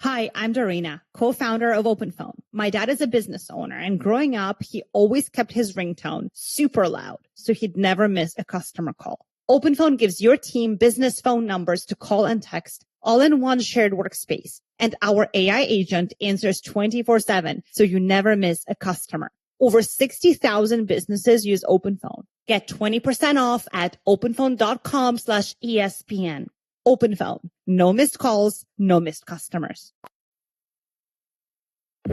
Hi, I'm Dorina, co-founder of OpenPhone. My dad is a business owner, and growing up, he always kept his ringtone super loud so he'd never miss a customer call. OpenPhone gives your team business phone numbers to call and text all in one shared workspace. And our AI agent answers 24/7 so you never miss a customer. Over 60,000 businesses use OpenPhone. Get 20% off at openphone.com/ESPN. OpenPhone. No missed calls, no missed customers.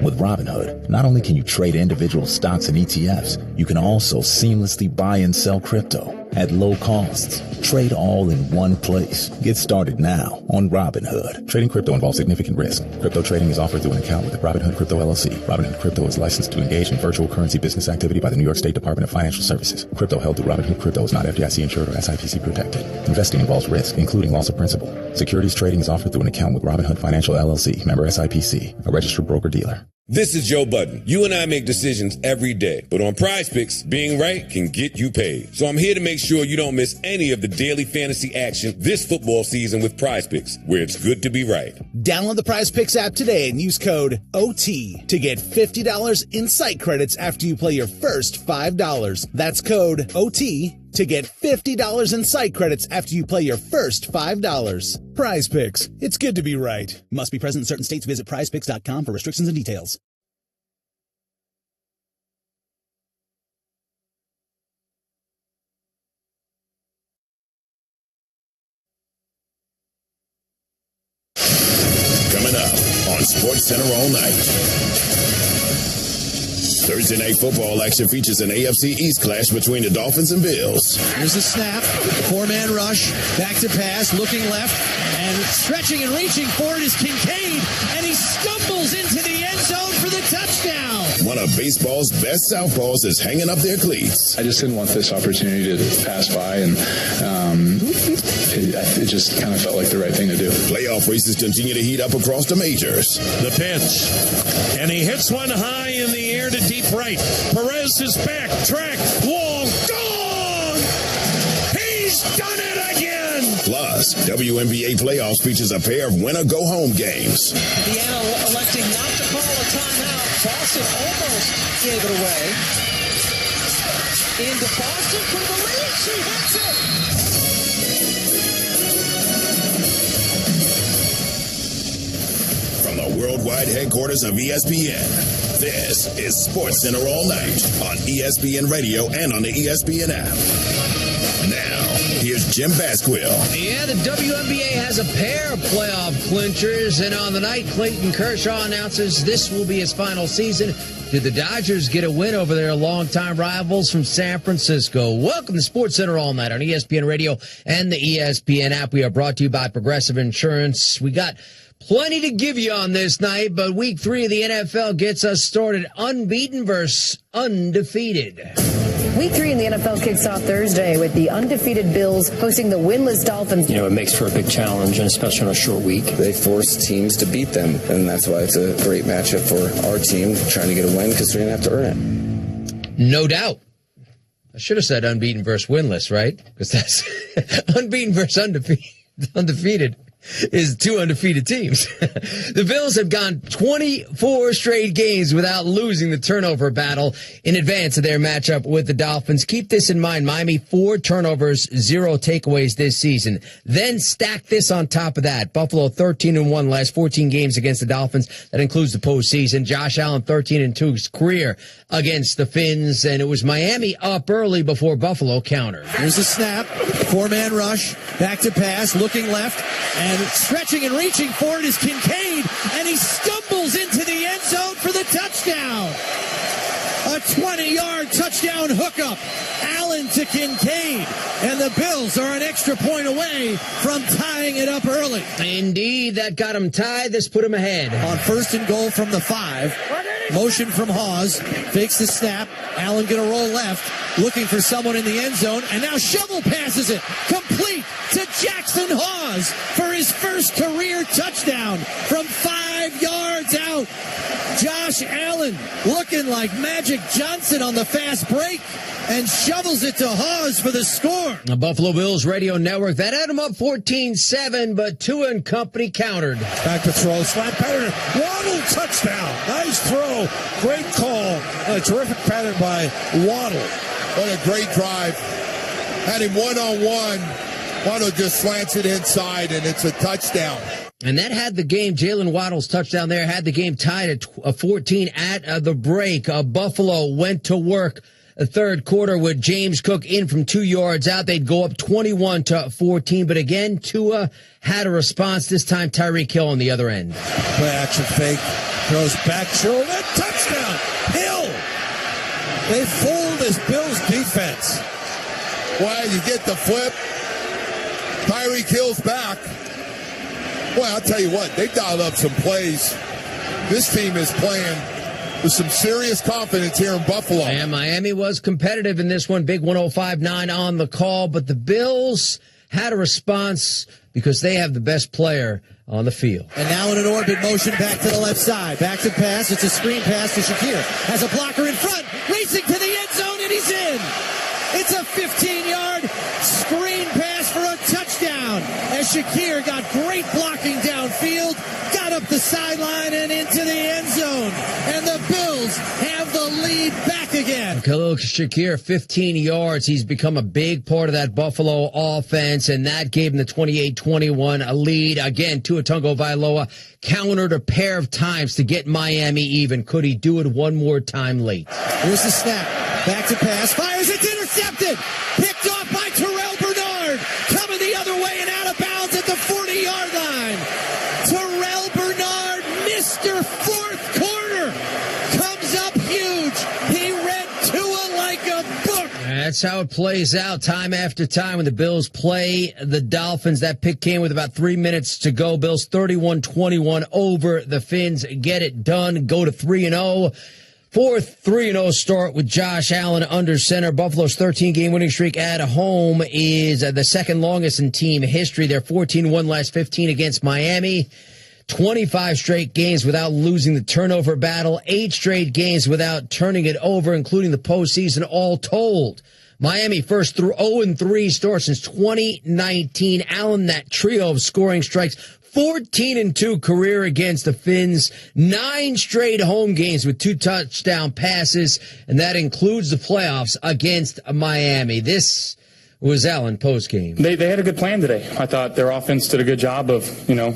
With Robinhood, not only can you trade individual stocks and ETFs, you can also seamlessly buy and sell crypto at low costs. Trade all in one place. Get started now on Robinhood. Trading crypto involves significant risk. Crypto trading is offered through an account with the Robinhood Crypto LLC. Robinhood Crypto is licensed to engage in virtual currency business activity by the New York State Department of Financial Services. Crypto held through Robinhood Crypto is not FDIC insured or SIPC protected. Investing involves risk, including loss of principal. Securities trading is offered through an account with Robinhood Financial LLC, member SIPC, a registered broker-dealer. This is Joe Budden. You and I make decisions every day, but on PrizePicks, being right can get you paid. So I'm here to make sure you don't miss any of the daily fantasy action this football season with PrizePicks, where it's good to be right. Download the PrizePicks app today and use code OT to get $50 in site credits after you play your first $5. That's code OT to get $50 in site credits after you play your first $5. PrizePicks. It's good to be right. Must be present in certain states. Visit prizepicks.com for restrictions and details. Coming up on SportsCenter all night. Thursday Night Football action features an AFC East clash between the Dolphins and Bills. Here's the snap, four-man rush, back to pass, looking left, and stretching and reaching forward is Kincaid, and he stumbles into the end zone for the touchdown. One of baseball's best southpaws is hanging up their cleats. I just didn't want this opportunity to pass by, and it just kind of felt like the right thing to do. Playoff races continue to heat up across the majors. The pitch, and he hits one high in the air to deep right. Perez is back, track, wall, gone! He's done it again! Plus, WNBA playoffs features a pair of winner-go-home games. Indiana electing not to call a timeout. Boston almost gave it away. Into Boston for the lead. She hits it! From the worldwide headquarters of ESPN, this is SportsCenter all night on ESPN Radio and on the ESPN app. Now, here's Jim Basquill. Yeah, the WNBA has a pair of playoff clinchers, and on the night, Clayton Kershaw announces this will be his final season. Did the Dodgers get a win over their longtime rivals from San Francisco? Welcome to SportsCenter all night on ESPN Radio and the ESPN app. We are brought to you by Progressive Insurance. We got plenty to give you on this night, but week 3 of the NFL gets us started unbeaten versus undefeated. Week 3 in the NFL kicks off Thursday with the undefeated Bills hosting the winless Dolphins. You know, it makes for a big challenge, and especially on a short week. They force teams to beat them, and that's why it's a great matchup for our team trying to get a win because they're going to have to earn it. No doubt. I should have said unbeaten versus winless, right? Because that's unbeaten versus undefeated. Is 2 undefeated teams. The Bills have gone 24 straight games without losing the turnover battle in advance of their matchup with the Dolphins. Keep this in mind. Miami, 4 turnovers, 0 takeaways this season. Then stack this on top of that. Buffalo 13-1 last 14 games against the Dolphins. That includes the postseason. Josh Allen 13-2 his career against the Finns. And it was Miami up early before Buffalo countered. Here's the snap, four-man rush, back to pass, looking left, and stretching and reaching forward is Kincaid, and he stumbles into the end zone for the touchdown. A 20-yard touchdown hookup. Allen to Kincaid, and the Bills are an extra point away from tying it up early. Indeed, that got them tied. This put them ahead. On 1st and goal from the 5. Motion from Hawes, fakes the snap. Allen going to roll left, looking for someone in the end zone, and now Shovel passes it complete to Jackson Hawes for his first career touchdown from 5 yards out. Josh Allen looking like Magic Johnson on the fast break and shovels it to Hawes for the score. The Buffalo Bills Radio Network, that had them up 14-7, but Tua and company countered. Back to throw, slant pattern, Waddle, touchdown. Nice throw, great call, and a terrific pattern by Waddle. What a great drive. Had him one-on-one. Waddle just slants it inside, and it's a touchdown. And that had the game, Jalen Waddle's touchdown there, had the game tied at 14 at the break. Buffalo went to work the third quarter with James Cook in from 2 yards out. They'd go up 21-14. But again, Tua had a response. This time, Tyreek Hill on the other end. Play action fake. Throws back shoulder. Touchdown. Hill. They fooled this Bills defense. Well, you get the flip. Tyreek Hill's back. Boy, I'll tell you what, they dialed up some plays. This team is playing with some serious confidence here in Buffalo. And Miami was competitive in this one. Big 105.9 on the call, but the Bills had a response because they have the best player on the field. And now in an orbit motion back to the left side. Back to pass. It's a screen pass to Shakir. Has a blocker in front. Racing to the end zone, and he's in. It's a 15-yard screen pass for a touchdown. As Shakir got great blocking downfield, got up the sideline and into the end zone. And the Bills have the lead back again. Khalil Shakir, 15 yards. He's become a big part of that Buffalo offense, and that gave him the 28-21 lead. Again, Tua Tagovailoa countered a pair of times to get Miami even. Could he do it one more time late? Here's the snap. Back to pass. Fires. It's intercepted. Picked off by Terrell Bernard. Coming the other way and out of bounds at the 40-yard line. Terrell Bernard, Mr. Fourth Quarter, comes up huge. He read Tua like a book. That's how it plays out time after time when the Bills play the Dolphins. That pick came with about 3 minutes to go. Bills 31-21 over the Fins. Get it done. Go to 3-0. Fourth 3-0 start with Josh Allen under center. Buffalo's 13-game winning streak at home is the second longest in team history. They're 14-1 last 15 against Miami. 25 straight games without losing the turnover battle. 8 straight games without turning it over, including the postseason all told. Miami first through 0-3 start since 2019. Allen, that trio of scoring strikes. 14-2 career against the Fins, 9 straight home games with 2 touchdown passes, and that includes the playoffs against Miami. This was Allen postgame. They had a good plan today. I thought their offense did a good job of,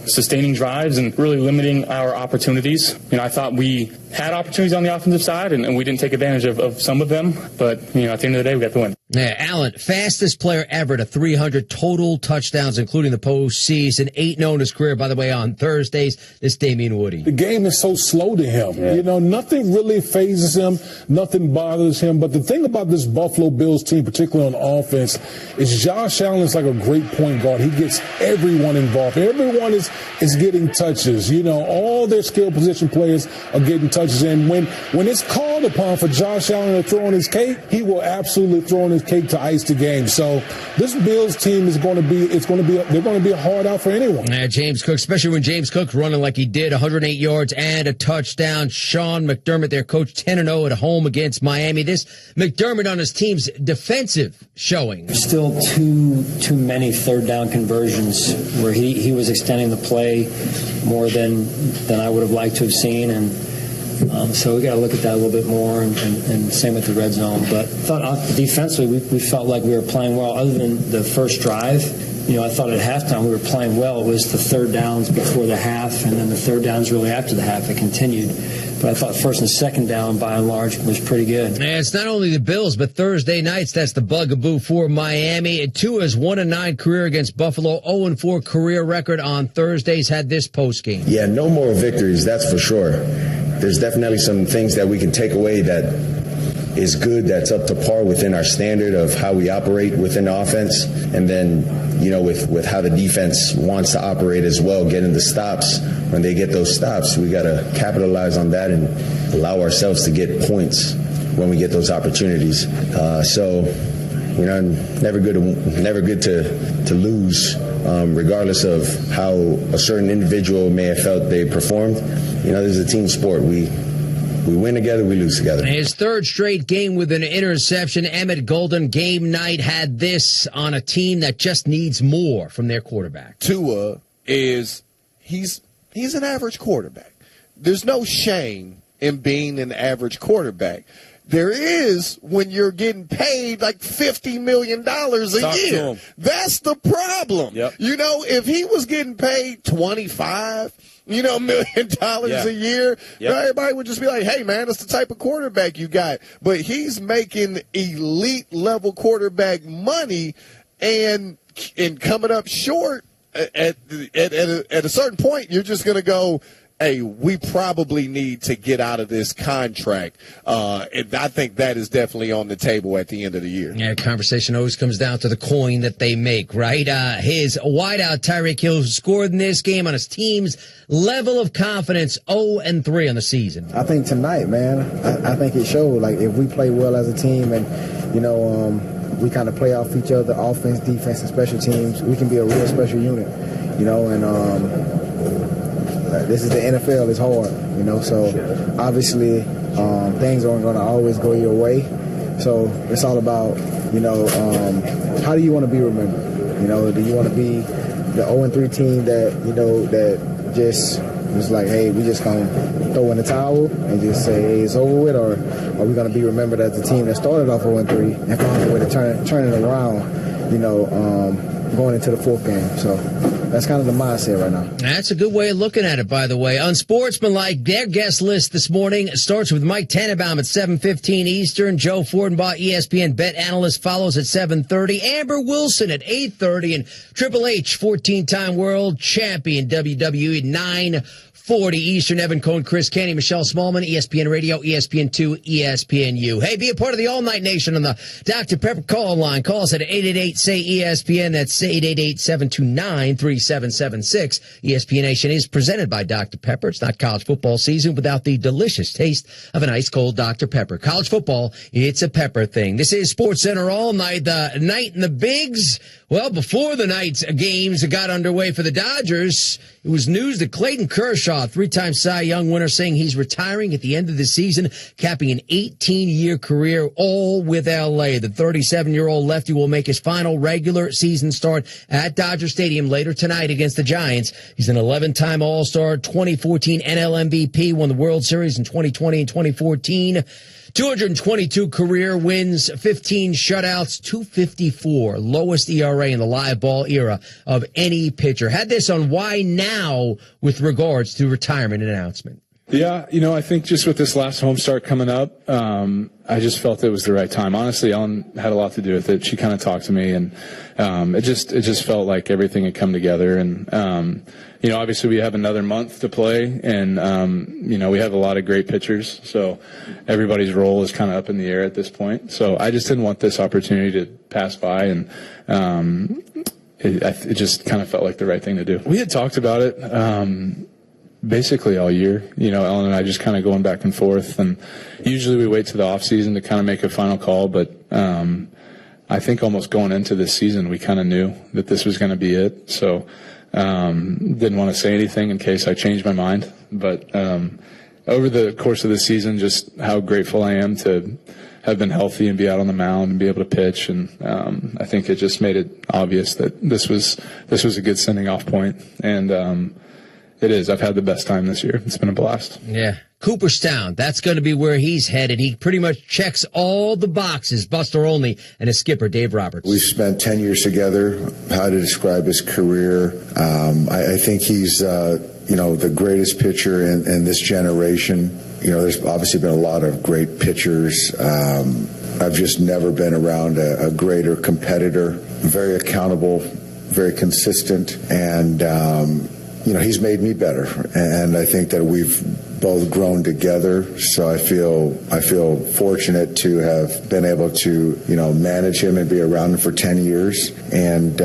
sustaining drives and really limiting our opportunities. I thought we had opportunities on the offensive side, and we didn't take advantage of some of them. But, at the end of the day, we got the win. Yeah, Allen, fastest player ever to 300 total touchdowns, including the postseason. 8-0 in his career, by the way, on Thursdays. This Damien Woody. The game is so slow to him. Yeah. Nothing really phases him. Nothing bothers him. But the thing about this Buffalo Bills team, particularly on offense, is Josh Allen is like a great point guard. He gets everyone involved. Everyone is getting touches. All their skill position players are getting touches. And when it's called upon for Josh Allen to throw on his cake, he will absolutely throw on his cake to ice the game. So this Bills team is going to be a hard out for anyone. James Cook, especially when James Cook's running like he did, 108 yards and a touchdown. Sean McDermott, their coach, 10-0 at home against Miami. This McDermott on his team's defensive showing. Still too many third down conversions where he was extending the play more than I would have liked to have seen, and so we got to look at that a little bit more, and same with the red zone. But I thought defensively we felt like we were playing well. Other than the first drive, I thought at halftime we were playing well. It was the third downs before the half, and then the third downs really after the half. It continued. But I thought first and second down, by and large, was pretty good. And it's not only the Bills, but Thursday nights, that's the bugaboo for Miami. Tua's 1-9 career against Buffalo, 0-4 career record on Thursdays, had this postgame. Yeah, no more victories, that's for sure. There's definitely some things that we can take away that is good, that's up to par within our standard of how we operate within the offense. And then, with how the defense wants to operate as well, getting the stops. When they get those stops, we got to capitalize on that and allow ourselves to get points when we get those opportunities. Never good to lose, regardless of how a certain individual may have felt they performed. This is a team sport. We We win together, we lose together. His third straight game with an interception. Emmett Golden, game night, had this on a team that just needs more from their quarterback. Tua is he's an average quarterback. There's no shame in being an average quarterback. There is when you're getting paid like $50 million a year. That's the problem. Yep. You know, if he was getting paid $25 million a year, everybody would just be like, hey, man, that's the type of quarterback you got. But he's making elite level quarterback money and coming up short at a certain point, you're just going to go, hey, we probably need to get out of this contract. And I think that is definitely on the table at the end of the year. Yeah, conversation always comes down to the coin that they make, right? His wideout, Tyreek Hill, scored in this game on his team's level of confidence, 0-3 on the season. I think tonight, man, I think it showed. Like, if we play well as a team and, we kind of play off each other, offense, defense, and special teams, we can be a real special unit, and this is the NFL. It's hard, so obviously things aren't going to always go your way. So it's all about, how do you want to be remembered? Do you want to be the 0-3 team that, that just was like, hey, we just going to throw in the towel and just say, hey, it's over with? Or are we going to be remembered as the team that started off 0-3 and find a way to turn it around, going into the fourth game? So that's kind of the mindset right now. That's a good way of looking at it, by the way. Unsportsmanlike, their guest list this morning starts with Mike Tannenbaum at 7:15 Eastern. Joe Fortenbaugh, ESPN bet analyst, follows at 7:30. Amber Wilson at 8:30. And Triple H, 14-time world champion, WWE, 9:40 Eastern. Evan Cohen, Chris Canty, Michelle Smallman, ESPN Radio, ESPN2, ESPNU. Hey, be a part of the All-Night Nation on the Dr. Pepper call line. Call us at 888-SAY-ESPN. That's 888-729-3776. ESPN Nation is presented by Dr. Pepper. It's not college football season without the delicious taste of an ice-cold Dr. Pepper. College football, it's a Pepper thing. This is SportsCenter All Night, the night in the bigs. Well, before the night's games got underway for the Dodgers, it was news that Clayton Kershaw, three-time Cy Young winner, saying he's retiring at the end of the season, capping an 18-year career, all with L.A. The 37-year-old lefty will make his final regular season start at Dodger Stadium later tonight against the Giants. He's an 11-time All-Star, 2014 NL MVP, won the World Series in 2020 and 2014. 222 career wins, 15 shutouts, 254, lowest ERA in the live ball era of any pitcher. Had this on Why Now with regards to retirement announcement. Yeah, I think just with this last home start coming up, I just felt it was the right time. Honestly, Ellen had a lot to do with it. She kind of talked to me, and it just felt like everything had come together. And obviously we have another month to play, and we have a lot of great pitchers, so everybody's role is kind of up in the air at this point. So I just didn't want this opportunity to pass by, and it just kind of felt like the right thing to do. We had talked about it basically all year. Ellen and I just kind of going back and forth, and usually we wait to the off season to kind of make a final call, but I think almost going into this season we kind of knew that this was going to be it. So didn't want to say anything in case I changed my mind, but over the course of the season, just how grateful I am to have been healthy and be out on the mound and be able to pitch, and I think it just made it obvious that this was a good sending off point, and it is. I've had the best time this year. It's been a blast. Yeah. Cooperstown, that's going to be where he's headed. He pretty much checks all the boxes, Buster Olney and his skipper, Dave Roberts. We've spent 10 years together. How to describe his career. I think he's, the greatest pitcher in this generation. There's obviously been a lot of great pitchers. I've just never been around a greater competitor. Very accountable, very consistent, and, he's made me better. And I think that we've both grown together, so I feel fortunate to have been able to manage him and be around him for 10 years, and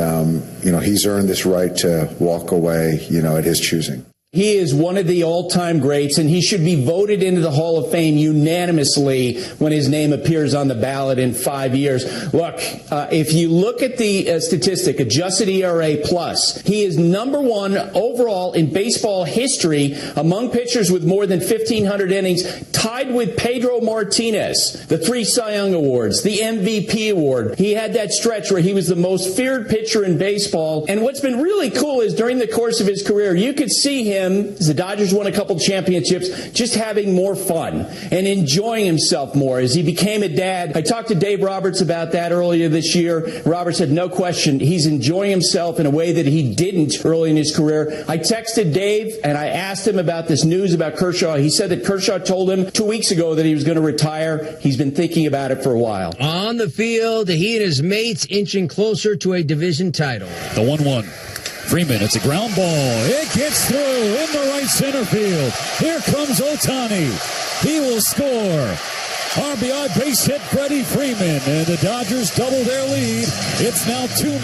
he's earned this right to walk away at his choosing. He is one of the all-time greats, and he should be voted into the Hall of Fame unanimously when his name appears on the ballot in 5 years. Look, if you look at the statistic, adjusted ERA plus, he is number one overall in baseball history among pitchers with more than 1,500 innings, tied with Pedro Martinez, the 3 Cy Young Awards, the MVP award. He had that stretch where he was the most feared pitcher in baseball. And what's been really cool is during the course of his career, you could see him, as the Dodgers won a couple championships, just having more fun and enjoying himself more as he became a dad. I talked to Dave Roberts about that earlier this year. Roberts said, no question, he's enjoying himself in a way that he didn't early in his career. I texted Dave and I asked him about this news about Kershaw. He said that Kershaw told him 2 weeks ago that he was going to retire. He's been thinking about it for a while. On the field, he and his mates inching closer to a division title. The 1-1. Freeman, it's a ground ball. It gets through in the right center field. Here comes Ohtani. He will score. RBI base hit Freddie Freeman, and the Dodgers double their lead. It's now 2-0.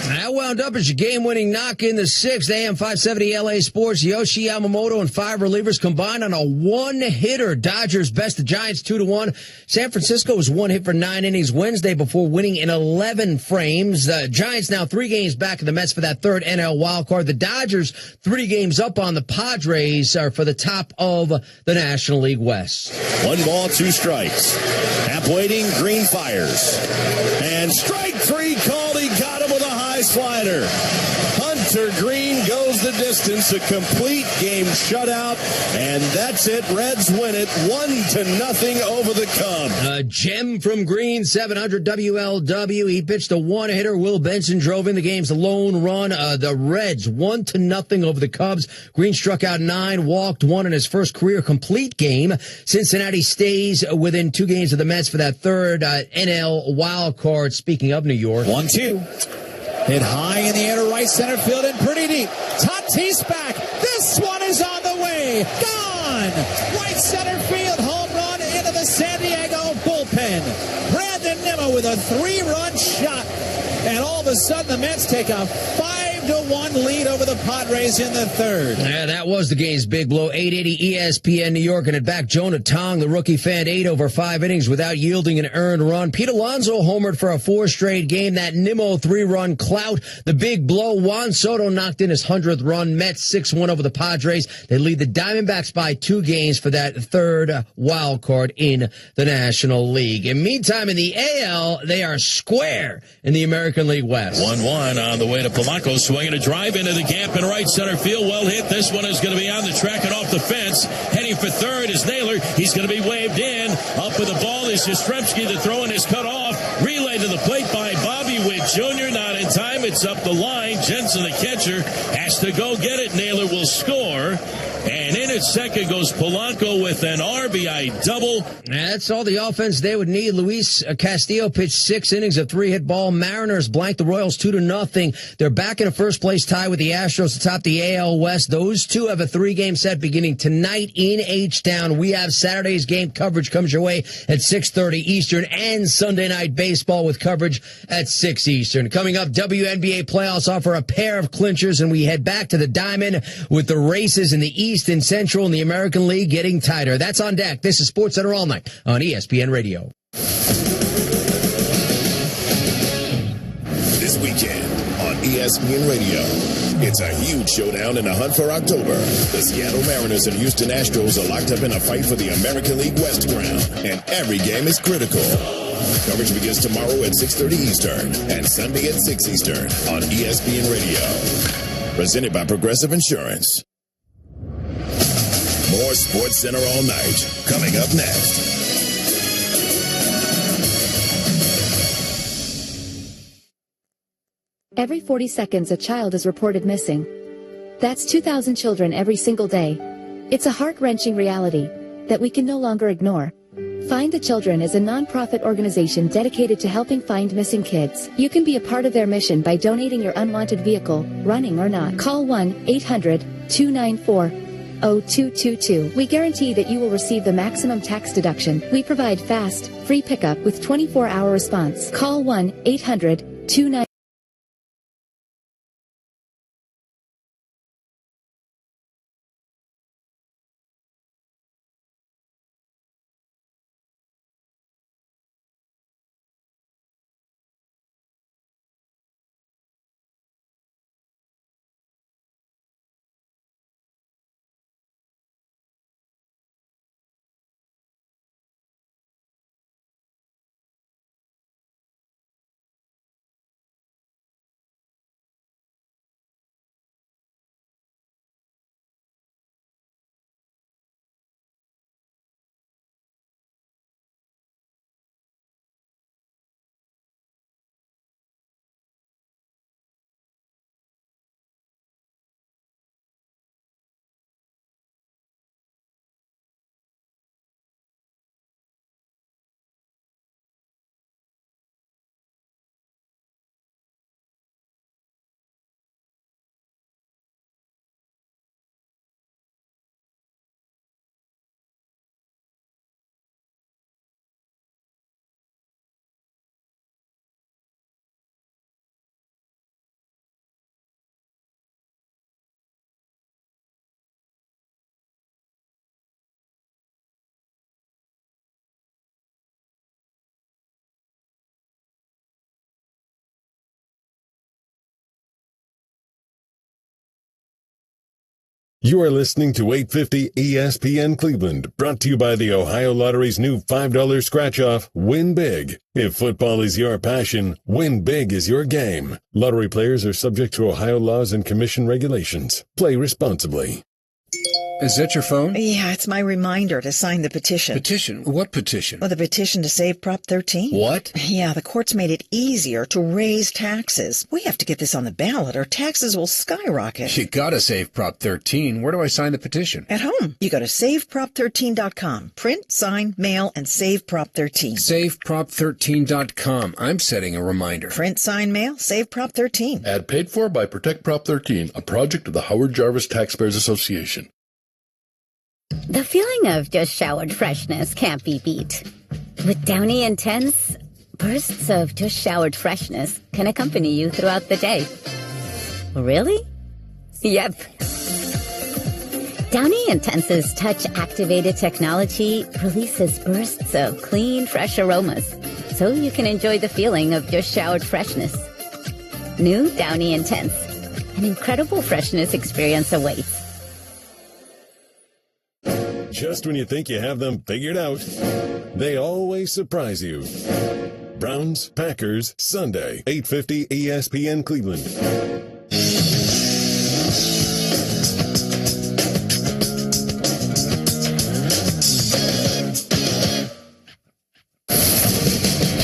That wound up as your game-winning knock in the 6th. AM 570 LA Sports. Yoshi Yamamoto and 5 relievers combined on a one-hitter. Dodgers best the Giants 2-1. San Francisco was 1 hit for 9 innings Wednesday before winning in 11 frames. The Giants now 3 games back of the Mets for that 3rd NL wildcard. The Dodgers 3 games up on the Padres are for the top of the National League West. 1 ball, 2 strikes. Hap waiting, Green fires. And strike 3 called. He got him with a high slider. Hunter Green goes the distance, a complete game shutout, and that's it. Reds win it 1-0 over the Cubs. A gem from Green, 700 WLW. He pitched a one-hitter. Will Benson drove in the game's lone run. The Reds 1-0 over the Cubs. Green struck out 9, walked 1 in his first career complete game. Cincinnati stays within 2 games of the Mets for that 3rd NL wild card. Speaking of New York. 1-2. Hit high in the air to right center field and pretty deep. Tatis back. This one is on the way. Gone. Right center field home run into the San Diego bullpen. Brandon Nimmo with a 3-run shot. And all of a sudden the Mets take a 5-1 lead over the Padres in the 3rd. Yeah, that was the game's big blow. 880 ESPN New York, and it back Jonah Tong, the rookie, fanned 8 over 5 innings without yielding an earned run. Pete Alonso homered for a 4 straight game. That Nimmo 3-run clout, the big blow. Juan Soto knocked in his 100th run. Mets 6-1 over the Padres. They lead the Diamondbacks by 2 games for that 3rd wild card in the National League. And meantime, in the AL, they are square in the American League West. 1-1 on the way to Polanco, swinging a drive into the gap in right center field. Well hit. This one is going to be on the track and off the fence. Heading for 3rd is Naylor. He's going to be waved in. Up with the ball is Yastrzemski. The throw in is cut off. Relay to the plate by Bobby Witt Jr. Not in time. It's up the line. Jensen, the catcher, has to go get it. Naylor will score. And in at second goes Polanco with an RBI double. That's all the offense they would need. Luis Castillo pitched 6 innings of 3-hit ball. Mariners blanked the Royals 2-0. They're back in a first-place tie with the Astros atop the AL West. Those two have a 3-game set beginning tonight in H-Town. We have Saturday's game coverage comes your way at 6:30 Eastern, and Sunday Night Baseball with coverage at 6 Eastern. Coming up, WNBA playoffs offer a pair of clinchers, and we head back to the Diamond with the races in the East and Central and the American League getting tighter. That's on deck. This is SportsCenter All Night on ESPN Radio. This weekend on ESPN Radio, it's a huge showdown in the hunt for October. The Seattle Mariners and Houston Astros are locked up in a fight for the American League West crown, and every game is critical. Coverage begins tomorrow at 6:30 Eastern and Sunday at 6 Eastern on ESPN Radio. Presented by Progressive Insurance. More SportsCenter All Night coming up next. Every 40 seconds, a child is reported missing. That's 2,000 children every single day. It's a heart-wrenching reality that we can no longer ignore. Find the Children is a non-profit organization dedicated to helping find missing kids. You can be a part of their mission by donating your unwanted vehicle, running or not. Call 1-800-294-0222. We guarantee that you will receive the maximum tax deduction. We provide fast, free pickup with 24-hour response. Call 1-800-294 You are listening to 850 ESPN Cleveland, brought to you by the Ohio Lottery's new $5 scratch-off, Win Big. If football is your passion, Win Big is your game. Lottery players are subject to Ohio laws and commission regulations. Play responsibly. Is that your phone? Yeah, it's my reminder to sign the petition. Petition? What petition? Well, the petition to save Prop 13. What? Yeah, the court's made it easier to raise taxes. We have to get this on the ballot or taxes will skyrocket. You gotta save Prop 13. Where do I sign the petition? At home. You go to SaveProp13.com. Print, sign, mail, and save Prop 13. SaveProp13.com. I'm setting a reminder. Print, sign, mail, save Prop 13. Ad paid for by Protect Prop 13, a project of the Howard Jarvis Taxpayers Association. The feeling of just showered freshness can't be beat. With Downy Intense, bursts of just showered freshness can accompany you throughout the day. Really? Yep. Downy Intense's touch-activated technology releases bursts of clean, fresh aromas, so you can enjoy the feeling of just showered freshness. New Downy Intense. An incredible freshness experience awaits. Just when you think you have them figured out, they always surprise you. Browns, Packers, Sunday, 850 ESPN Cleveland.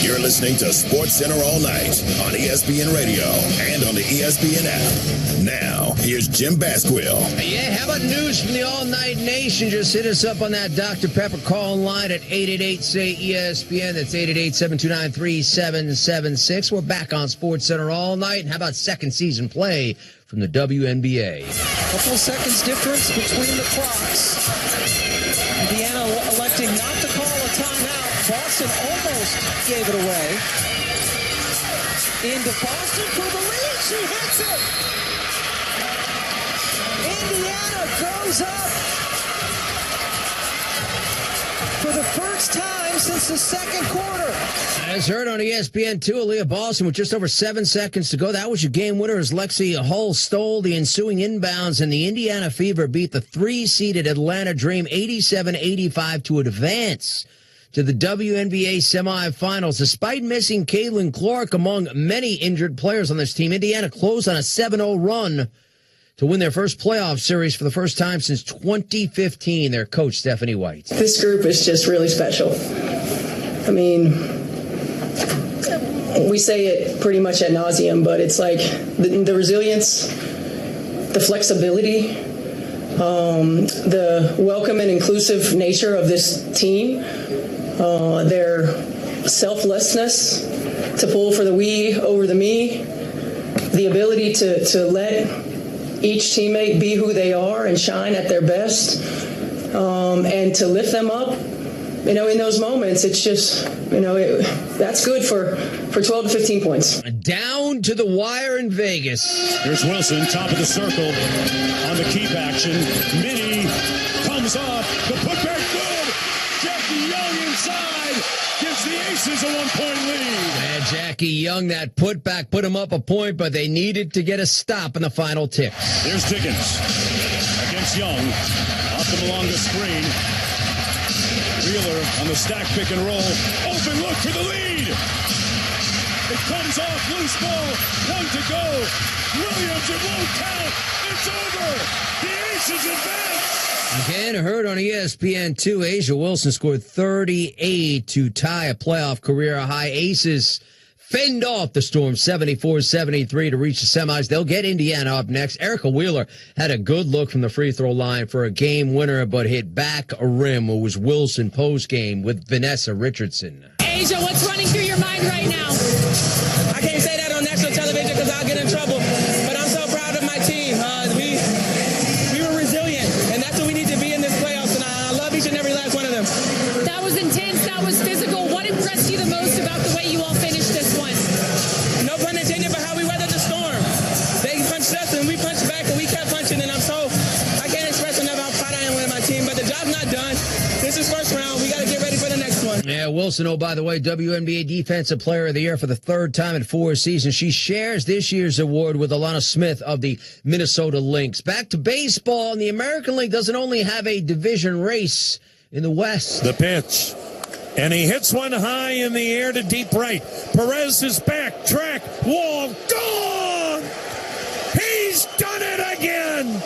You're listening to Sports Center all night on ESPN Radio and on the ESPN app. Now, here's Jim Basquill. Yeah, how about news from the All Night Nation? Just hit us up on that Dr. Pepper call line at 888-SAY-ESPN. That's 888-729-3776. We're back on Sports Center all night. And how about second season play from the WNBA? Couple of seconds difference between the clocks. Indiana electing not to call a timeout. Boston almost gave it away. Into Boston for the lead. She hits it. Indiana goes up for the first time since the second quarter. As heard on ESPN2, Aaliyah Boston with just over 7 seconds to go. That was your game winner as Lexi Hull stole the ensuing inbounds, and the Indiana Fever beat the 3-seeded Atlanta Dream 87-85 to advance to the WNBA semifinals. Despite missing Caitlin Clark among many injured players on this team, Indiana closed on a 7-0 run to win their first playoff series for the first time since 2015. Their coach, Stephanie White. This group is just really special. I mean, we say it pretty much ad nauseum, but it's like the resilience, the flexibility, the welcome and inclusive nature of this team, their selflessness to pull for the we over the me, the ability to let each teammate be who they are and shine at their best, and to lift them up, in those moments. It's just, that's good for 12 to 15 points. Down to the wire in Vegas. Here's Wilson, top of the circle on the keep action. Minnie comes off. The putback good. Jackie Young inside gives the Aces a 1-point lead. And Jackie Young, that putback put him up a point, but they needed to get a stop in the final tick. There's Diggins against Young. Off the Malonga screen. Wheeler on the stack pick and roll. Open look for the lead. It comes off, loose ball. 1 to go. Williams, it won't count. It's over. The Aces advance. Again, heard on ESPN2, Asia Wilson scored 38 to tie a playoff career high. Aces fend off the Storm 74-73 to reach the semis. They'll get Indiana up next. Erica Wheeler had a good look from the free throw line for a game winner, but hit back a rim. It was Wilson post-game with Vanessa Richardson. Asia, what's running through your mind right now? I can't say that on national television because I'll get in trouble, but I'm so proud of my team. We were resilient, and that's what we need to be in this playoffs, and I love each and every last one of them. That was intense. That was physical. What impressed you the most about the way you all finished this one? No pun intended, but how we weathered the storm. They punched us, and we punched back, and we kept punching, and I can't express enough how proud I am with my team, but the job's not done. This is first round. We got to get ready for the next one. Yeah, A'ja Wilson, oh, by the way, WNBA Defensive Player of the Year for the third time in 4 seasons. She shares this year's award with Alana Smith of the Minnesota Lynx. Back to baseball, and the American League doesn't only have a division race in the West. The pitch. And he hits one high in the air to deep right. Perez is back. Track. Wall. Gone! He's done it again!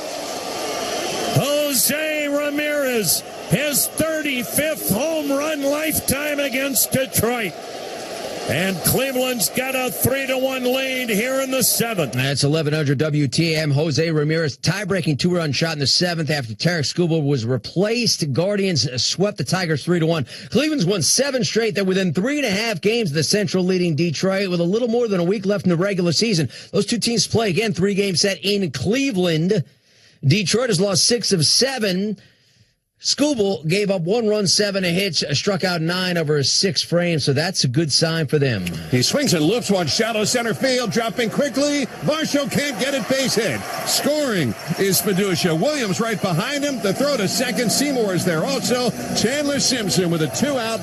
Jose Ramirez, his 35th home run lifetime against Detroit. And Cleveland's got a 3-1 lead here in the 7th. That's 1100 WTM. Jose Ramirez, tie-breaking 2-run shot in the 7th after Tarek Skubal was replaced. Guardians swept the Tigers 3-1. Cleveland's won 7 straight. They're within 3.5 games of the Central leading Detroit with a little more than a week left in the regular season. Those two teams play again, 3-game set in Cleveland. Detroit has lost 6 of 7. Skubal gave up 1 run, 7 hits, struck out 9 over 6 frames, so that's a good sign for them. He swings and loops one shallow center field, dropping quickly. Marshall can't get it, base hit. Scoring is Fiducia. Williams right behind him. The throw to second. Seymour is there also. Chandler Simpson with a 2-out,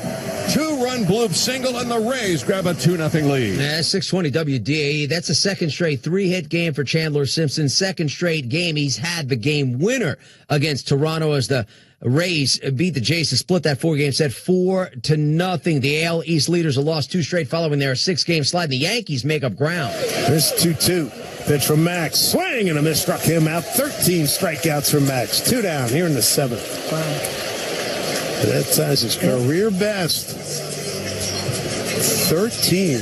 2-run bloop single, and the Rays grab a 2-0 lead. That's 620 WDAE. That's a second straight 3-hit game for Chandler Simpson. Second straight game he's had the game winner against Toronto as the Rays beat the Jays to split that 4-game set 4-0. The AL East leaders have lost 2 straight following their 6-game slide. The Yankees make up ground. There's 2-2. Pitch from Max. Swing and a miss struck him out. 13 strikeouts from Max. 2 down here in the 7th. Wow. That ties his career best. 13.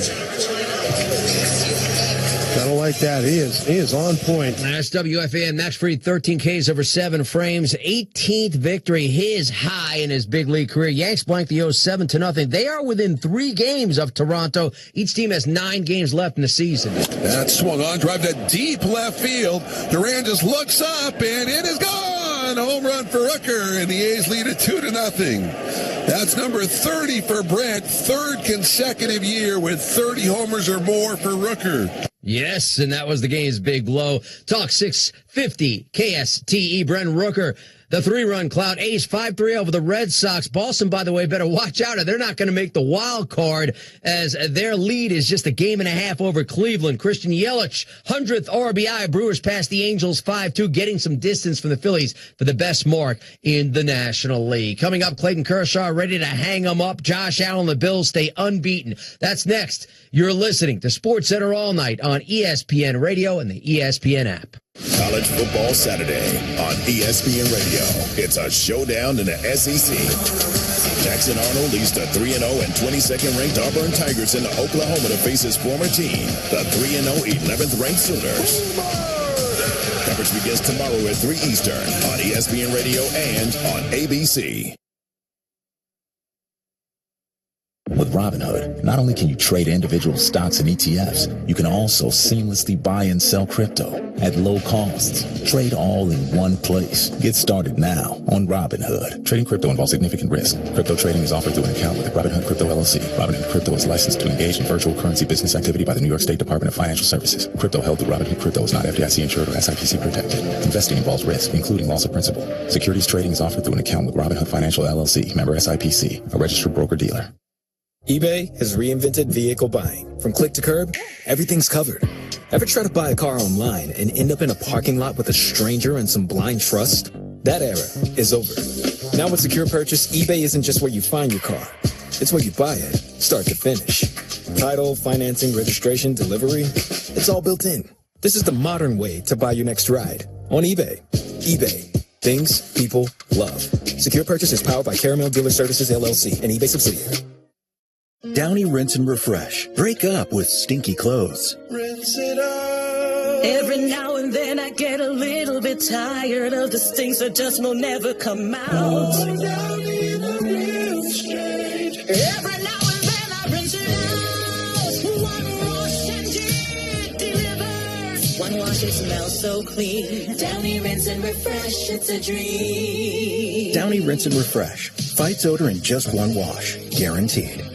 Gotta like that. He is on point. That's WFAN. Max Fried, 13 Ks over 7 frames. 18th victory, his high in his big league career. Yanks blank the O's 7-0. They are within 3 games of Toronto. Each team has 9 games left in the season. That swung on, drive to deep left field. Duran just looks up, and it is gone. A home run for Rooker, and the A's lead it 2-0. That's number 30 for Brent. 3rd consecutive year with 30 homers or more for Rooker. Yes, and that was the game's big blow. Talk 650 KSTE. Brent Rooker, the 3-run Cloud Ace, 5-3 over the Red Sox. Boston, by the way, better watch out. They're not going to make the wild card as their lead is just a 1.5 games over Cleveland. Christian Yelich, 100th RBI. Brewers pass the Angels 5-2, getting some distance from the Phillies for the best mark in the National League. Coming up, Clayton Kershaw ready to hang them up. Josh Allen, the Bills stay unbeaten. That's next. You're listening to SportsCenter All Night on ESPN Radio and the ESPN app. College Football Saturday on ESPN Radio. It's a showdown in the SEC. Jackson Arnold leads the 3-0 and 22nd ranked Auburn Tigers into Oklahoma to face his former team, the 3-0 11th ranked Sooners. Coverage begins tomorrow at 3 Eastern on ESPN Radio and on ABC. With Robinhood, not only can you trade individual stocks and ETFs, you can also seamlessly buy and sell crypto at low costs. Trade all in one place. Get started now on Robinhood. Trading crypto involves significant risk. Crypto trading is offered through an account with Robinhood Crypto LLC. Robinhood Crypto is licensed to engage in virtual currency business activity by the New York State Department of Financial Services. Crypto held through Robinhood Crypto is not FDIC insured or SIPC protected. Investing involves risk, including loss of principal. Securities trading is offered through an account with Robinhood Financial LLC, member SIPC, a registered broker-dealer. eBay has reinvented vehicle buying. From click to curb, everything's covered. Ever try to buy a car online and end up in a parking lot with a stranger and some blind trust? That era is over. Now with Secure Purchase, eBay isn't just where you find your car. It's where you buy it, start to finish. Title, financing, registration, delivery, it's all built in. This is the modern way to buy your next ride on eBay. eBay. Things people love. Secure Purchase is powered by Caramel Dealer Services, LLC, an eBay subsidiary. Downy Rinse and Refresh. Break up with stinky clothes. Rinse it out. Every now and then I get a little bit tired of the stinks that just will never come out. Oh, Downy the real straight. Every now and then I rinse it out. One wash and it delivers. One wash, it smells so clean. Downy Rinse and Refresh, it's a dream. Downy Rinse and Refresh. Fights odor in just one wash. Guaranteed.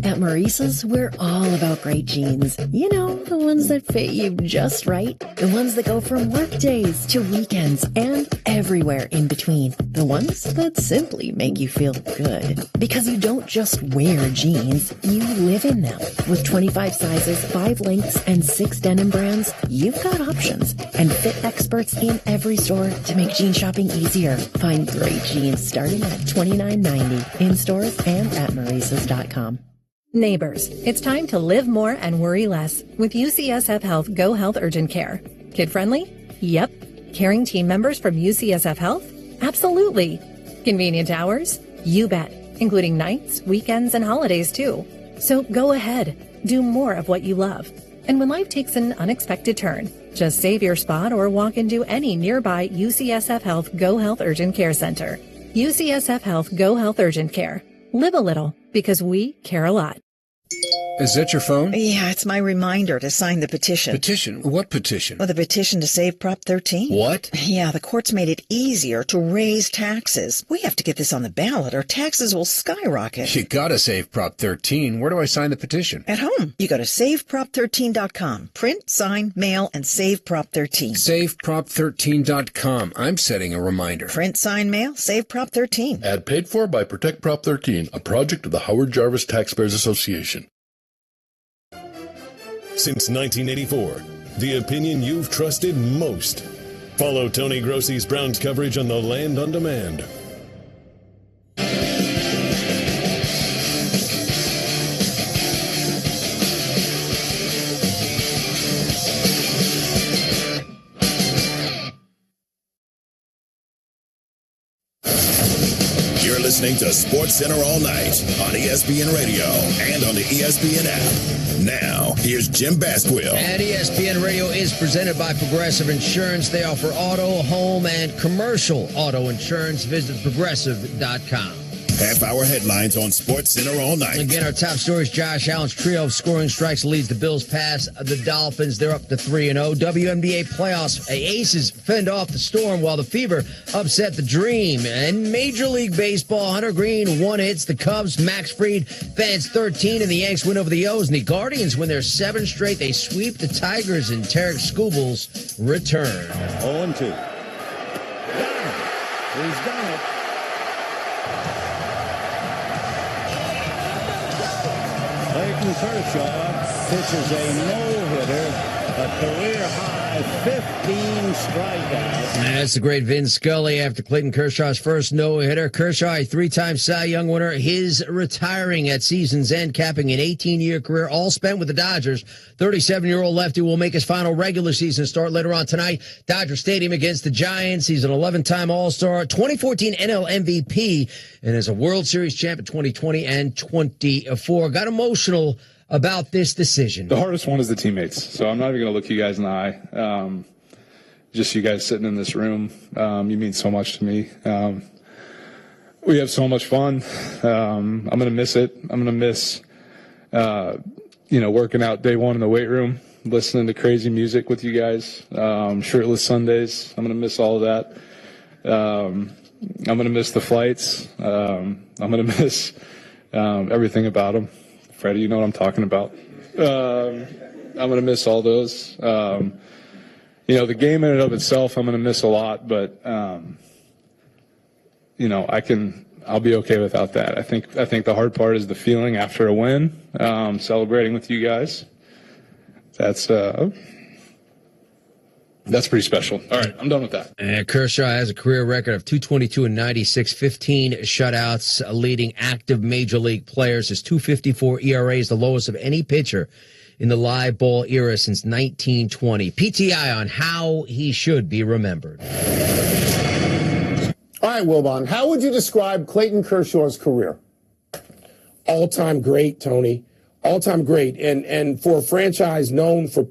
At Maurice's, we're all about great jeans. You know, the ones that fit you just right. The ones that go from work days to weekends and everywhere in between. The ones that simply make you feel good. Because you don't just wear jeans, you live in them. With 25 sizes, 5 lengths, and 6 denim brands, you've got options. And fit experts in every store to make jean shopping easier. Find great jeans starting at $29.90 in stores and at Maurices.com. Neighbors, it's time to live more and worry less with UCSF Health Go Health Urgent Care. Kid-friendly? Yep. Caring team members from UCSF Health? Absolutely. Convenient hours? You bet. Including nights, weekends, and holidays, too. So go ahead. Do more of what you love. And when life takes an unexpected turn, just save your spot or walk into any nearby UCSF Health Go Health Urgent Care Center. UCSF Health Go Health Urgent Care. Live a little, because we care a lot. Is that your phone? Yeah, it's my reminder to sign the petition. Petition? What petition? Well, the petition to save Prop 13. What? Yeah, the court's made it easier to raise taxes. We have to get this on the ballot or taxes will skyrocket. You gotta save Prop 13. Where do I sign the petition? At home. You go to SaveProp13.com. Print, sign, mail, and save Prop 13. SaveProp13.com. I'm setting a reminder. Print, sign, mail, save Prop 13. Ad paid for by Protect Prop 13, a project of the Howard Jarvis Taxpayers Association. Since 1984, the opinion you've trusted most. Follow Tony Grossi's Browns coverage on The Land on Demand. You're listening to Sports Center all night on ESPN Radio and on the ESPN app. Now, here's Jim Basquill. And ESPN Radio is presented by Progressive Insurance. They offer auto, home, and commercial auto insurance. Visit Progressive.com. Half-hour headlines on Sports Center all night. Again, our top stories, Josh Allen's trio of scoring strikes leads the Bills past the Dolphins. They're up to 3-0. WNBA playoffs, Aces fend off the Storm while the Fever upset the Dream. And Major League Baseball, Hunter Green, 1 hits. The Cubs, Max Fried, fans 13, and the Yanks win over the O's. And the Guardians win their 7th straight. They sweep the Tigers, and Tarek Skubals return. 0-2. He's done it. Clayton Kershaw pitches a no-hitter, a career-high 15 strikeouts. That's the great Vin Scully after Clayton Kershaw's first no-hitter. Kershaw, a 3-time Cy Young winner, his retiring at season's end, capping an 18-year career, all spent with the Dodgers. 37-year-old lefty will make his final regular season start later on tonight. Dodger Stadium against the Giants. He's an 11-time All-Star, 2014 NL MVP, and is a World Series champ in 2020 and 24. Got emotional about this decision. The hardest one is the teammates. So I'm not even going to look you guys in the eye. Just you guys sitting in this room, you mean so much to me. We have so much fun. I'm going to miss it. I'm going to miss, working out day one in the weight room, listening to crazy music with you guys, shirtless Sundays. I'm going to miss all of that. I'm going to miss the flights. I'm going to miss everything about them. Freddie, you know what I'm talking about. I'm going to miss all those. The game in and of itself, I'm going to miss a lot, but I'll be okay without that. I think the hard part is the feeling after a win, celebrating with you guys. That's pretty special. All right, I'm done with that. And Kershaw has a career record of 222 and 96, 15 shutouts, leading active major league players. His 2.54 ERA is the lowest of any pitcher in the live ball era since 1920. PTI on how he should be remembered. All right, Wilbon, how would you describe Clayton Kershaw's career? All-time great, Tony. All-time great. And for a franchise known for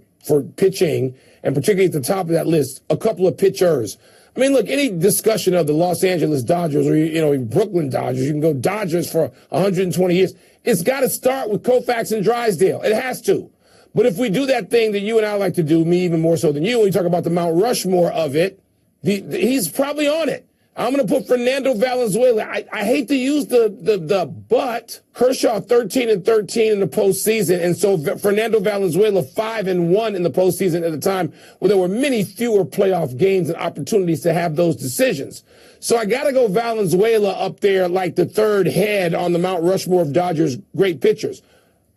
pitching, and particularly at the top of that list, a couple of pitchers. I mean, look, any discussion of the Los Angeles Dodgers or Brooklyn Dodgers, you can go Dodgers for 120 years. It's got to start with Koufax and Drysdale. It has to. But if we do that thing that you and I like to do, me even more so than you, when you talk about the Mount Rushmore of it, he's probably on it. I'm going to put Fernando Valenzuela. I hate to use the but. Kershaw 13-13 in the postseason, and so Fernando Valenzuela 5-1 in the postseason at a time where there were many fewer playoff games and opportunities to have those decisions. So I got to go Valenzuela up there like the third head on the Mount Rushmore of Dodgers great pitchers.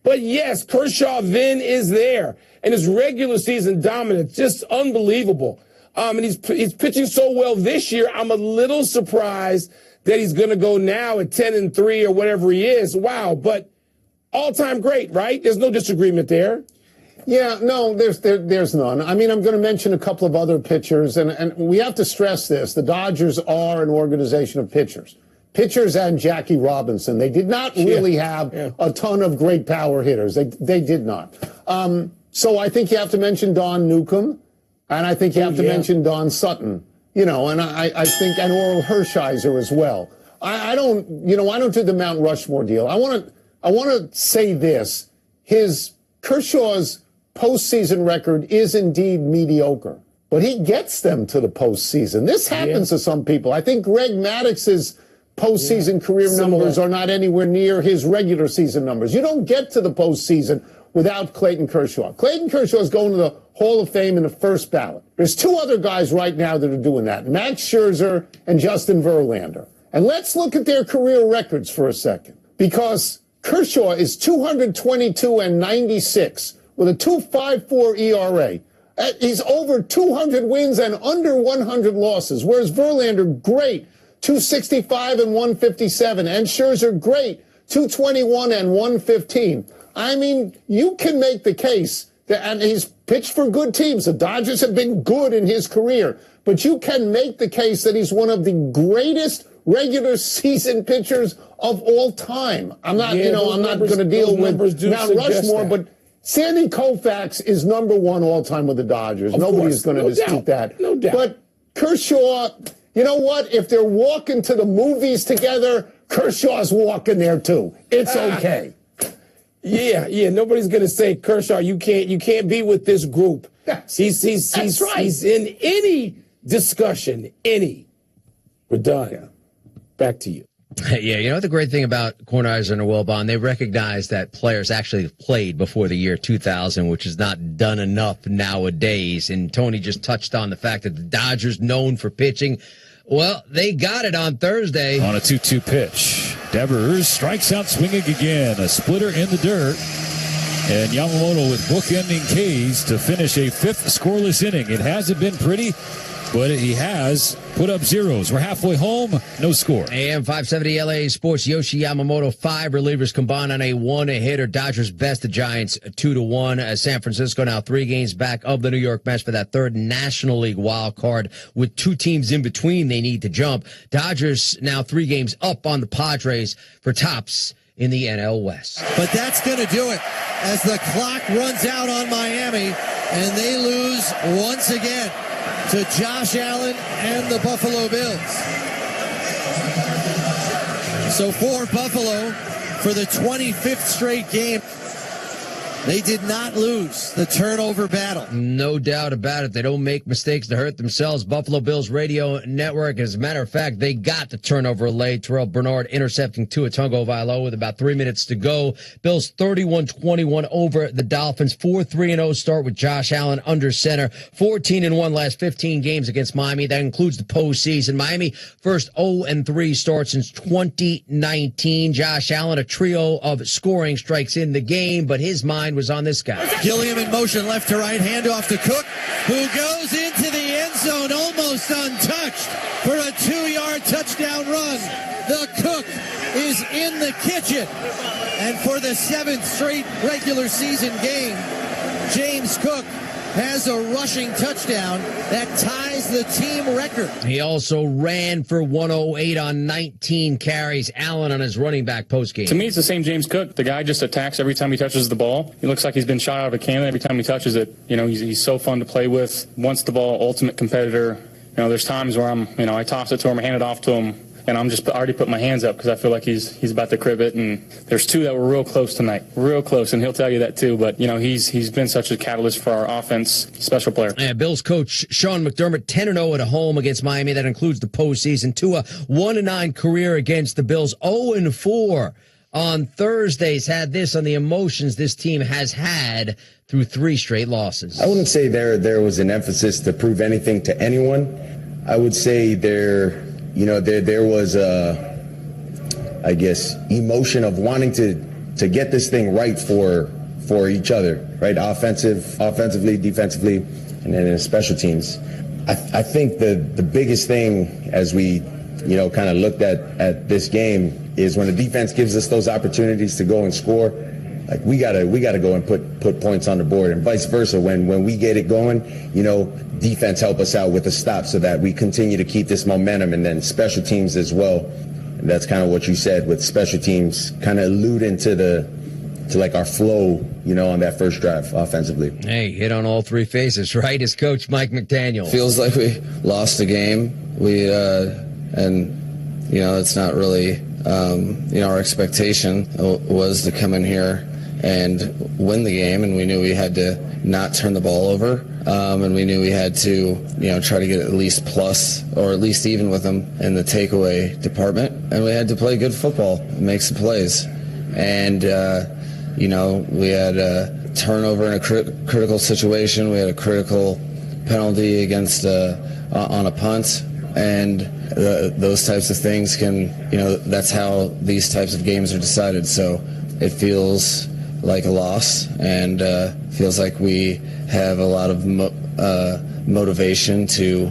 But yes, Kershaw then is there, and his regular season dominance just unbelievable. And he's pitching so well this year. I'm a little surprised that he's going to go now at 10-3 or whatever he is. Wow, but all-time great, right? There's no disagreement there. Yeah, no, there's none. I mean, I'm going to mention a couple of other pitchers, and we have to stress this. The Dodgers are an organization of pitchers. Pitchers and Jackie Robinson. They did not really have a ton of great power hitters. They did not. So I think you have to mention Don Newcomb. And I think you have to mention Don Sutton, and I think, and Oral Hershiser as well. I don't do the Mount Rushmore deal. I want to say this. Kershaw's postseason record is indeed mediocre, but he gets them to the postseason. This happens to some people. I think Greg Maddox's postseason career numbers are not anywhere near his regular season numbers. You don't get to the postseason without Clayton Kershaw. Clayton Kershaw is going to the Hall of Fame in the first ballot. There's two other guys right now that are doing that, Max Scherzer and Justin Verlander. And let's look at their career records for a second, because Kershaw is 222-96 with a 2.54 ERA. He's over 200 wins and under 100 losses, whereas Verlander, great, 265-157, and Scherzer, great, 221-115. I mean, you can make the case that, and he's pitched for good teams. The Dodgers have been good in his career, but you can make the case that he's one of the greatest regular season pitchers of all time. I'm not, I'm not going to deal with Mount Rushmore, but Sandy Koufax is number one all time with the Dodgers. Nobody is going to dispute that. No doubt. But Kershaw, you know what? If they're walking to the movies together, Kershaw's walking there too. It's okay. Yeah. Nobody's gonna say, Kershaw, you can't be with this group. He's right. He's in any discussion. We're done. Yeah. Back to you. Yeah, the great thing about Kornheiser and Wilbon, they recognize that players actually played before the year 2000, which is not done enough nowadays. And Tony just touched on the fact that the Dodgers, known for pitching, well, they got it on Thursday. On a 2-2 pitch. Devers strikes out swinging again. A splitter in the dirt. And Yamamoto with bookending K's to finish a fifth scoreless inning. It hasn't been pretty, but he has put up zeros. We're halfway home. No score. AM 570 LA Sports. Yoshi Yamamoto, 5 relievers combined on a 1-hitter. Dodgers best the Giants 2-1. San Francisco now 3 games back of the New York Mets for that third National League wild card with 2 teams in between they need to jump. Dodgers now 3 games up on the Padres for tops in the NL West. But that's going to do it as the clock runs out on Miami and they lose once again to Josh Allen and the Buffalo Bills. So for Buffalo, for the 25th straight game, they did not lose the turnover battle. No doubt about it. They don't make mistakes to hurt themselves. Buffalo Bills Radio Network. As a matter of fact, they got the turnover late. Terrell Bernard intercepting Tua Tagovailoa with about 3 minutes to go. Bills 31-21 over the Dolphins. 4-3-0 start with Josh Allen under center. 14-1 last 15 games against Miami. That includes the postseason. Miami first 0-3 start since 2019. Josh Allen, a trio of scoring strikes in the game, but his mind was on this guy. Gilliam in motion, left to right, handoff to Cook, who goes into the end zone almost untouched for a 2-yard touchdown run. The Cook is in the kitchen. And for the 7th straight regular season game, James Cook has a rushing touchdown that ties the team record. He also ran for 108 on 19 carries. Allen on his running back postgame. To me, it's the same James Cook. The guy just attacks every time he touches the ball. He looks like he's been shot out of a cannon every time he touches it. He's so fun to play with. Wants the ball, ultimate competitor. There's times where I toss it to him, hand it off to him. and I already put my hands up because I feel like he's about to crib it. And there's two that were real close tonight, real close, and he'll tell you that too. But he's been such a catalyst for our offense. Special player. Yeah, Bills coach Sean McDermott 10-0 at home against Miami. That includes the postseason. Tua 1-9 career against the Bills. 0-4 on Thursdays. Had this on the emotions this team has had through 3 straight losses. I wouldn't say there was an emphasis to prove anything to anyone. I would say there was I guess, emotion of wanting to get this thing right for each other, right? Offensively, defensively, and then in special teams. I think the biggest thing as we, kind of looked at this game is when the defense gives us those opportunities to go and score, like we gotta go and put points on the board, and vice versa. When we get it going, defense help us out with the stop so that we continue to keep this momentum, and then special teams as well. And that's kind of what you said with special teams, kind of alluding to like our flow, on that first drive offensively. Hey, hit on all 3 phases, right? As Coach Mike McDaniel. Feels like we lost the game. It's not really, our expectation was to come in here and win the game, and we knew we had to not turn the ball over, and we knew we had to, try to get at least plus or at least even with them in the takeaway department, and we had to play good football, make some plays, and we had a turnover in a critical situation. We had a critical penalty against on a punt, and those types of things can, that's how these types of games are decided. So it feels like a loss, and feels like we have a lot of motivation to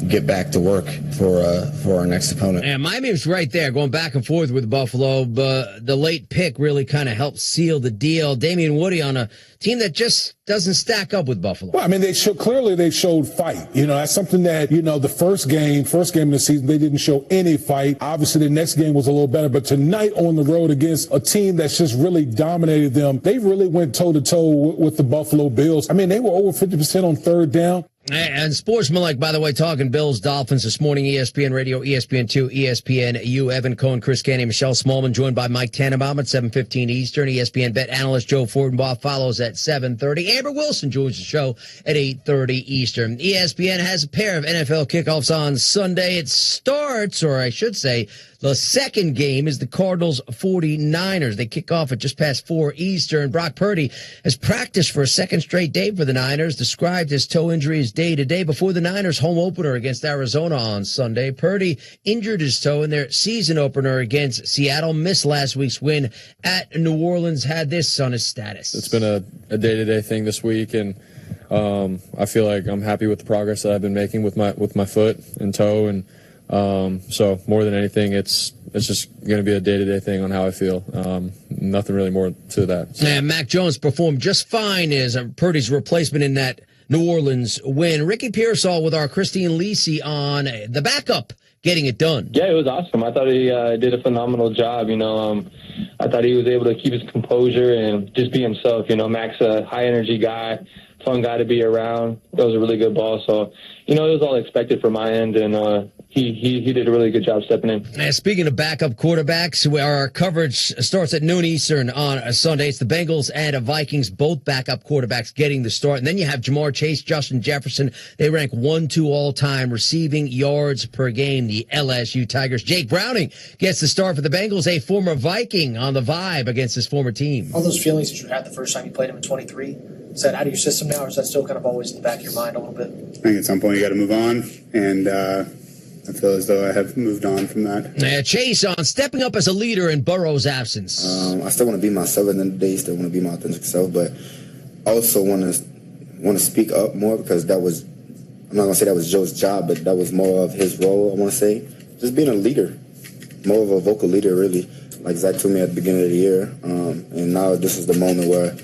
get back to work for our next opponent. And Miami was right there, going back and forth with Buffalo, but the late pick really kind of helped seal the deal. Damian Woody on a team that just doesn't stack up with Buffalo. Well, I mean, they showed fight. That's something that, the first game of the season, they didn't show any fight. Obviously, the next game was a little better, but tonight on the road against a team that's just really dominated them, they really went toe-to-toe with the Buffalo Bills. I mean, they were over 50% on third down. And Sportsmanlike, by the way, talking Bills, Dolphins this morning, ESPN Radio, ESPN2, ESPNU, Evan Cohen, Chris Canty, Michelle Smallman, joined by Mike Tannenbaum at 7:15 Eastern. ESPN bet analyst Joe Fortenbaugh follows at 7:30. Amber Wilson joins the show at 8:30 Eastern. ESPN has a pair of NFL kickoffs on Sunday. It starts, or I should say, the second game is the Cardinals 49ers. They kick off at just past 4 Eastern. Brock Purdy has practiced for a second straight day for the Niners, described his toe injury as day-to-day before the Niners' home opener against Arizona on Sunday. Purdy injured his toe in their season opener against Seattle, missed last week's win at New Orleans, had this on his status. It's been a day-to-day thing this week, and I feel like I'm happy with the progress that I've been making with my foot and toe, and so more than anything, it's just going to be a day-to-day thing on how I feel. Nothing really more to that. So. And Mac Jones performed just fine as Purdy's replacement in that New Orleans win. Ricky Pearsall with our Christine Lisi on the backup getting it done. Yeah, it was awesome. I thought he did a phenomenal job. I thought he was able to keep his composure and just be himself. Mac's a high-energy guy, fun guy to be around. That was a really good ball. So, it was all expected from my end, and he did a really good job stepping in. And speaking of backup quarterbacks, our coverage starts at noon Eastern on Sunday. It's the Bengals and Vikings, both backup quarterbacks getting the start. And then you have Jamar Chase, Justin Jefferson. They rank 1-2 all-time receiving yards per game, the LSU Tigers. Jake Browning gets the start for the Bengals, a former Viking on the vibe against his former team. All those feelings that you had the first time you played him in 23, is that out of your system now, or is that still kind of always in the back of your mind a little bit? I think at some point you got to move on, and I feel as though I have moved on from that. Chase on stepping up as a leader in Burrow's absence. I still want to be myself at the end of the day, still want to be my authentic self, but I also want to speak up more because that was, I'm not going to say that was Joe's job, but that was more of his role, I want to say. Just being a leader, more of a vocal leader, really, like Zach told me at the beginning of the year. And now this is the moment where,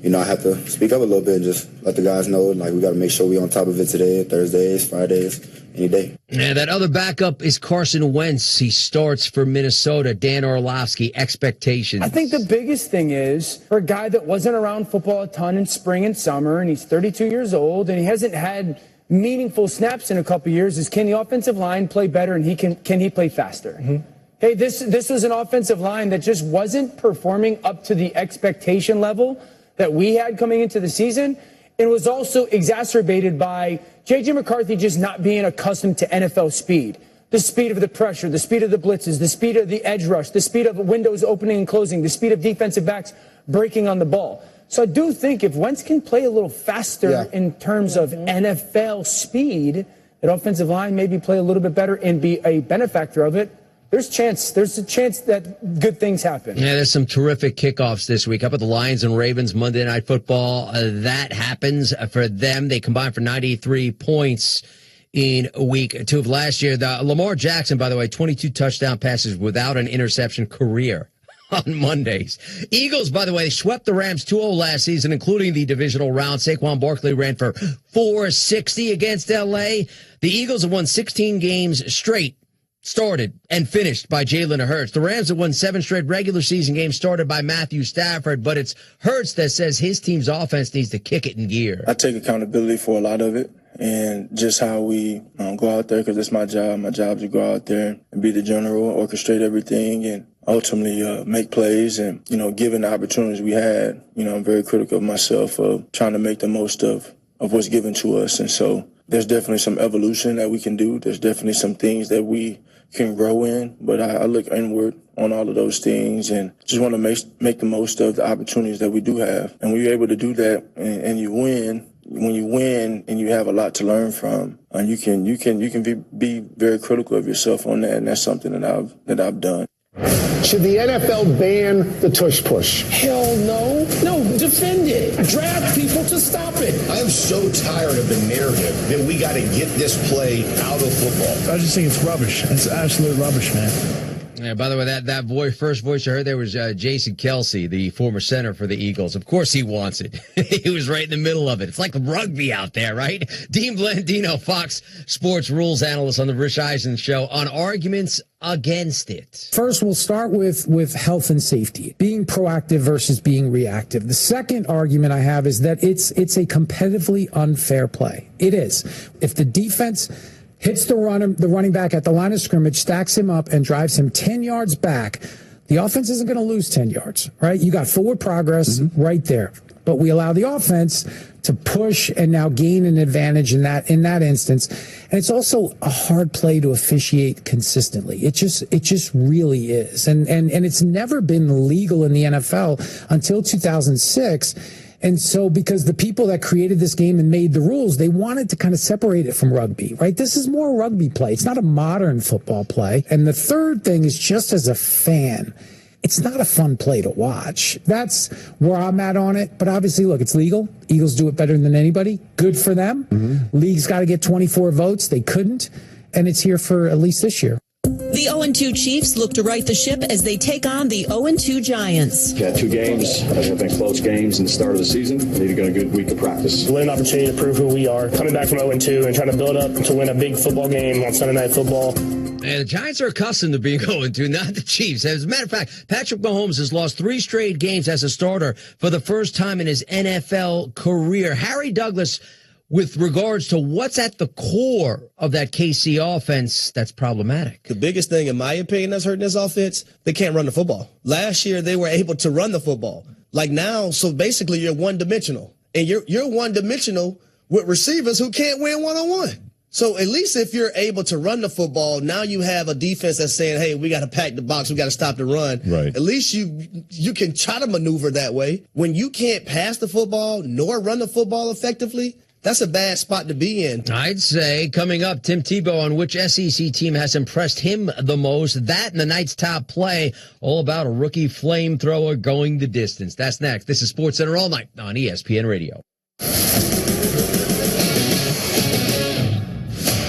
I have to speak up a little bit and just let the guys know, like, we got to make sure we're on top of it today, Thursdays, Fridays, any day. And that other backup is Carson Wentz. He starts for Minnesota. Dan Orlovsky, expectations. I think the biggest thing is, for a guy that wasn't around football a ton in spring and summer, and he's 32 years old, and he hasn't had meaningful snaps in a couple years is, can the offensive line play better, and can he play faster? Hey, this was an offensive line that just wasn't performing up to the expectation level that we had coming into the season. It was also exacerbated by J.J. McCarthy just not being accustomed to NFL speed. The speed of the pressure, the speed of the blitzes, the speed of the edge rush, the speed of windows opening and closing, the speed of defensive backs breaking on the ball. So I do think if Wentz can play a little faster in terms of NFL speed, that offensive line maybe play a little bit better and be a benefactor of it. There's a chance that good things happen. Yeah, there's some terrific kickoffs this week. Up at the Lions and Ravens Monday Night Football. That happens for them. They combined for 93 points in week 2 of last year. Lamar Jackson, by the way, 22 touchdown passes without an interception career on Mondays. Eagles, by the way, swept the Rams 2-0 last season, including the divisional round. Saquon Barkley ran for 460 against L.A. The Eagles have won 16 games straight, started and finished by Jalen Hurts. The Rams have won 7 straight regular season games started by Matthew Stafford, but it's Hurts that says his team's offense needs to kick it in gear. I take accountability for a lot of it and just how we go out there, because it's my job. My job is to go out there and be the general, orchestrate everything, and ultimately make plays. And, given the opportunities we had, I'm very critical of myself of trying to make the most of what's given to us. And so there's definitely some evolution that we can do. There's definitely some things that we can grow in, but I look inward on all of those things and just want to make the most of the opportunities that we do have. And when you're able to do that and you win, when you win and you have a lot to learn from, and you can be very critical of yourself on that, and that's something that I've done. Should the NFL ban the tush push? Hell no. No, defend it. Draft people to stop it. I am so tired of the narrative that we got to get this play out of football. I just think it's rubbish. It's absolute rubbish, man. Yeah, by the way, that first voice you heard there was Jason Kelce, the former center for the Eagles. Of course he wants it. He was right in the middle of it. It's like rugby out there, right? Dean Blandino, Fox Sports rules analyst on the Rich Eisen Show, on arguments against it. First, we'll start with health and safety, being proactive versus being reactive. The second argument I have is that it's a competitively unfair play. It is. If the defense hits the running back at the line of scrimmage, stacks him up, and drives him 10 yards back, the offense isn't going to lose 10 yards, right? You got forward progress right there. But we allow the offense to push and now gain an advantage in that instance. And it's also a hard play to officiate consistently. It just really is. And it's never been legal in the NFL until 2006. And so because the people that created this game and made the rules, they wanted to kind of separate it from rugby, right? This is more rugby play. It's not a modern football play. And the third thing is, just as a fan, it's not a fun play to watch. That's where I'm at on it. But obviously, look, it's legal. Eagles do it better than anybody. Good for them. League's got to get 24 votes. They couldn't. And it's here for at least this year. The 0-2 Chiefs look to right the ship as they take on the 0-2 Giants. We've had 2 games. They've been close games in the start of the season. Need to get a good week of practice. An opportunity to prove who we are. Coming back from 0-2 and trying to build up to win a big football game on Sunday Night Football. And the Giants are accustomed to being 0-2, not the Chiefs. As a matter of fact, Patrick Mahomes has lost 3 straight games as a starter for the first time in his NFL career. Harry Douglas, with regards to what's at the core of that KC offense that's problematic. The biggest thing, in my opinion, that's hurting this offense, they can't run the football. Last year, they were able to run the football. Like now, so basically you're one-dimensional. And you're one-dimensional with receivers who can't win one-on-one. So at least if you're able to run the football, now you have a defense that's saying, hey, we got to pack the box, we got to stop the run. Right. At least you can try to maneuver that way. When you can't pass the football nor run the football effectively, that's a bad spot to be in. I'd say coming up, Tim Tebow on which SEC team has impressed him the most. That and the night's top play, all about a rookie flamethrower going the distance. That's next. This is SportsCenter All Night on ESPN Radio.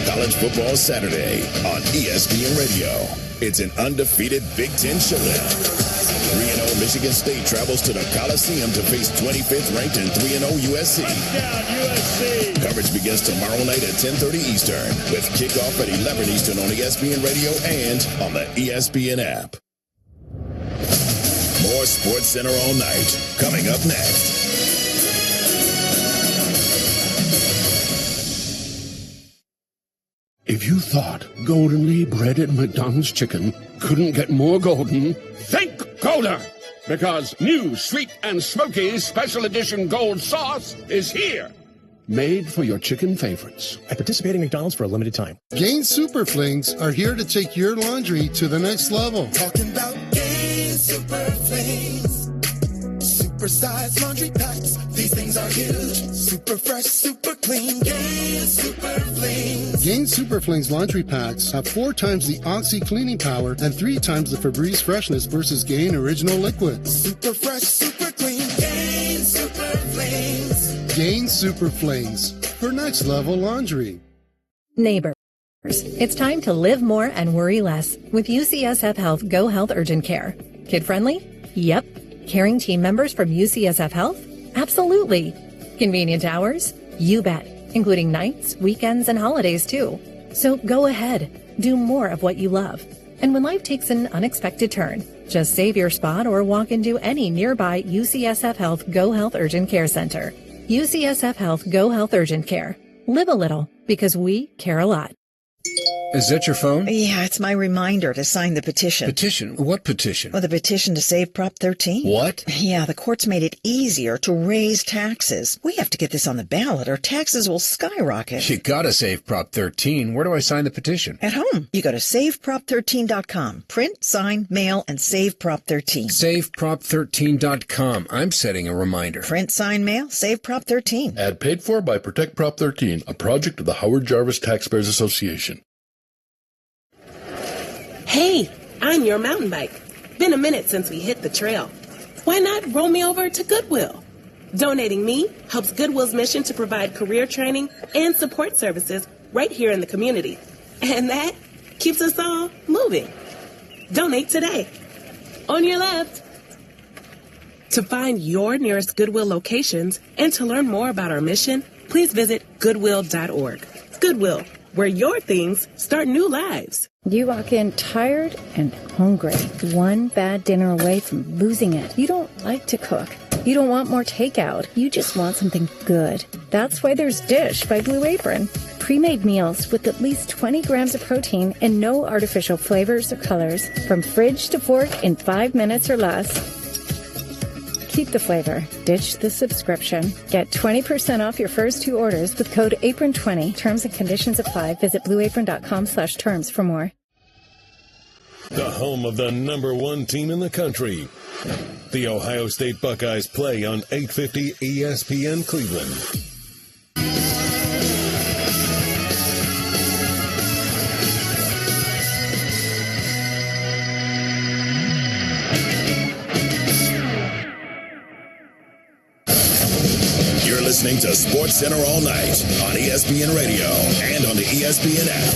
College Football Saturday on ESPN Radio. It's an undefeated Big Ten showdown. 3-0 Michigan State travels to the Coliseum to face 25th ranked and 3-0 USC. Touchdown, USC. Coverage begins tomorrow night at 10:30 Eastern with kickoff at 11 Eastern on ESPN Radio and on the ESPN app. More SportsCenter All Night coming up next. If you thought goldenly breaded McDonald's chicken couldn't get more golden, think Golder! Because new sweet and smoky special edition gold sauce is here. Made for your chicken favorites. At participating McDonald's for a limited time. Gain Super Flings are here to take your laundry to the next level. Talking about Gain Super Flings. Super-sized laundry packs. These things are huge. Super fresh, super clean. Gain Super Flings. Gain Super Flings laundry packs have 4 times the Oxy cleaning power and 3 times the Febreze freshness versus Gain Original Liquids. Super fresh, super clean. Gain Super Flings. Gain Super Flings for next level laundry. Neighbors, it's time to live more and worry less with UCSF Health Go Health Urgent Care. Kid friendly? Yep. Caring team members from UCSF Health? Absolutely. Convenient hours? You bet. Including nights, weekends, and holidays too. So go ahead. Do more of what you love. And when life takes an unexpected turn, just save your spot or walk into any nearby UCSF Health Go Health Urgent Care Center. UCSF Health Go Health Urgent Care. Live a little because we care a lot. Is that your phone? Yeah, it's my reminder to sign the petition. Petition? What petition? Well, the petition to save Prop 13. What? Yeah, the courts made it easier to raise taxes. We have to get this on the ballot or taxes will skyrocket. You gotta save Prop 13. Where do I sign the petition? At home. You go to saveprop13.com. Print, sign, mail, and save Prop 13. Saveprop13.com. I'm setting a reminder. Print, sign, mail, save Prop 13. Ad paid for by Protect Prop 13, a project of the Howard Jarvis Taxpayers Association. Hey, I'm your mountain bike. Been a minute since we hit the trail. Why not roll me over to Goodwill? Donating me helps Goodwill's mission to provide career training and support services right here in the community. And that keeps us all moving. Donate today. On your left. To find your nearest Goodwill locations and to learn more about our mission, please visit goodwill.org. Goodwill, where your things start new lives. You walk in tired and hungry, one bad dinner away from losing it. You don't like to cook. You don't want more takeout. You just want something good. That's why there's Dish by Blue Apron. Pre-made meals with at least 20 grams of protein and no artificial flavors or colors. From fridge to fork in 5 minutes or less. Keep the flavor. Ditch the subscription. Get 20% off your first 2 orders with code APRON20. Terms and conditions apply. Visit blueapron.com/terms for more. The home of the #1 team in the country. The Ohio State Buckeyes play on 850 ESPN Cleveland. Listening to SportsCenter all night on ESPN Radio and on the ESPN app.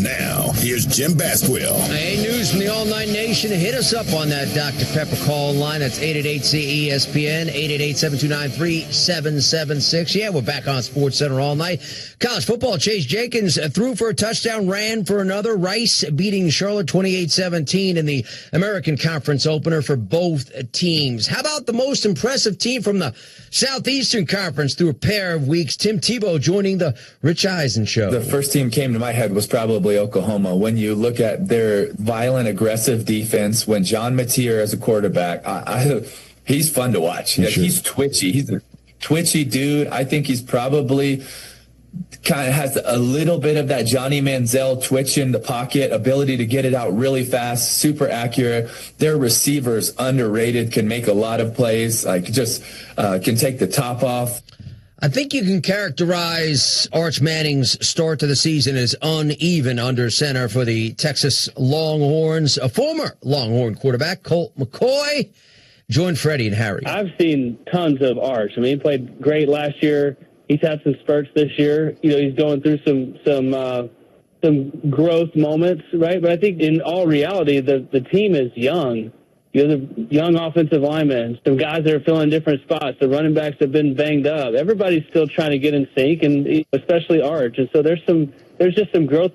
Now, here's Jim Basquill. Hey, news from the All Night Nation. Hit us up on that Dr. Pepper call line. That's 888-CESPN, 888-729-3776. Yeah, we're back on SportsCenter all night. College football, Chase Jenkins threw for a touchdown, ran for another. Rice beating Charlotte 28-17 in the American Conference opener for both teams. How about the most impressive team from the Southeastern Conference through a pair of weeks? Tim Tebow joining the Rich Eisen show. The first team came to my head was probably Oklahoma. When you look at their violent, aggressive defense, when John Mateer as a quarterback, he's fun to watch. He's twitchy. He's a twitchy dude. I think he's probably kind of has a little bit of that Johnny Manziel twitch in the pocket, ability to get it out really fast, super accurate. Their receivers, underrated, can make a lot of plays, can take the top off. I think you can characterize Arch Manning's start to the season as uneven under center for the Texas Longhorns. A former Longhorn quarterback, Colt McCoy, joined Freddie and Harry. I've seen tons of Arch. I mean, he played great last year. He's had some spurts this year. He's going through some growth moments, right? But I think in all reality, the team is young. the young offensive linemen, some guys that are filling different spots. The running backs have been banged up. Everybody's still trying to get in sync, and especially Arch. And so there's just some growth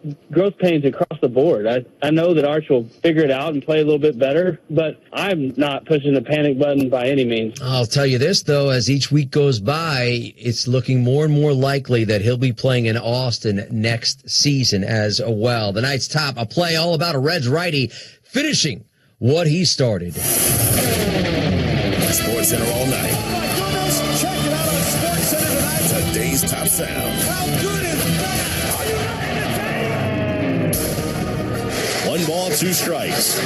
pains across the board. I know that Arch will figure it out and play a little bit better, but I'm not pushing the panic button by any means. I'll tell you this, though, as each week goes by, it's looking more and more likely that he'll be playing in Austin next season as well. The night's top, a play all about a Reds righty finishing what he started. Sports Center all night. Oh my goodness, check it out on Sports Center tonight. Today's top sound. How good is that? Are you ready to take? 1 ball, 2 strikes.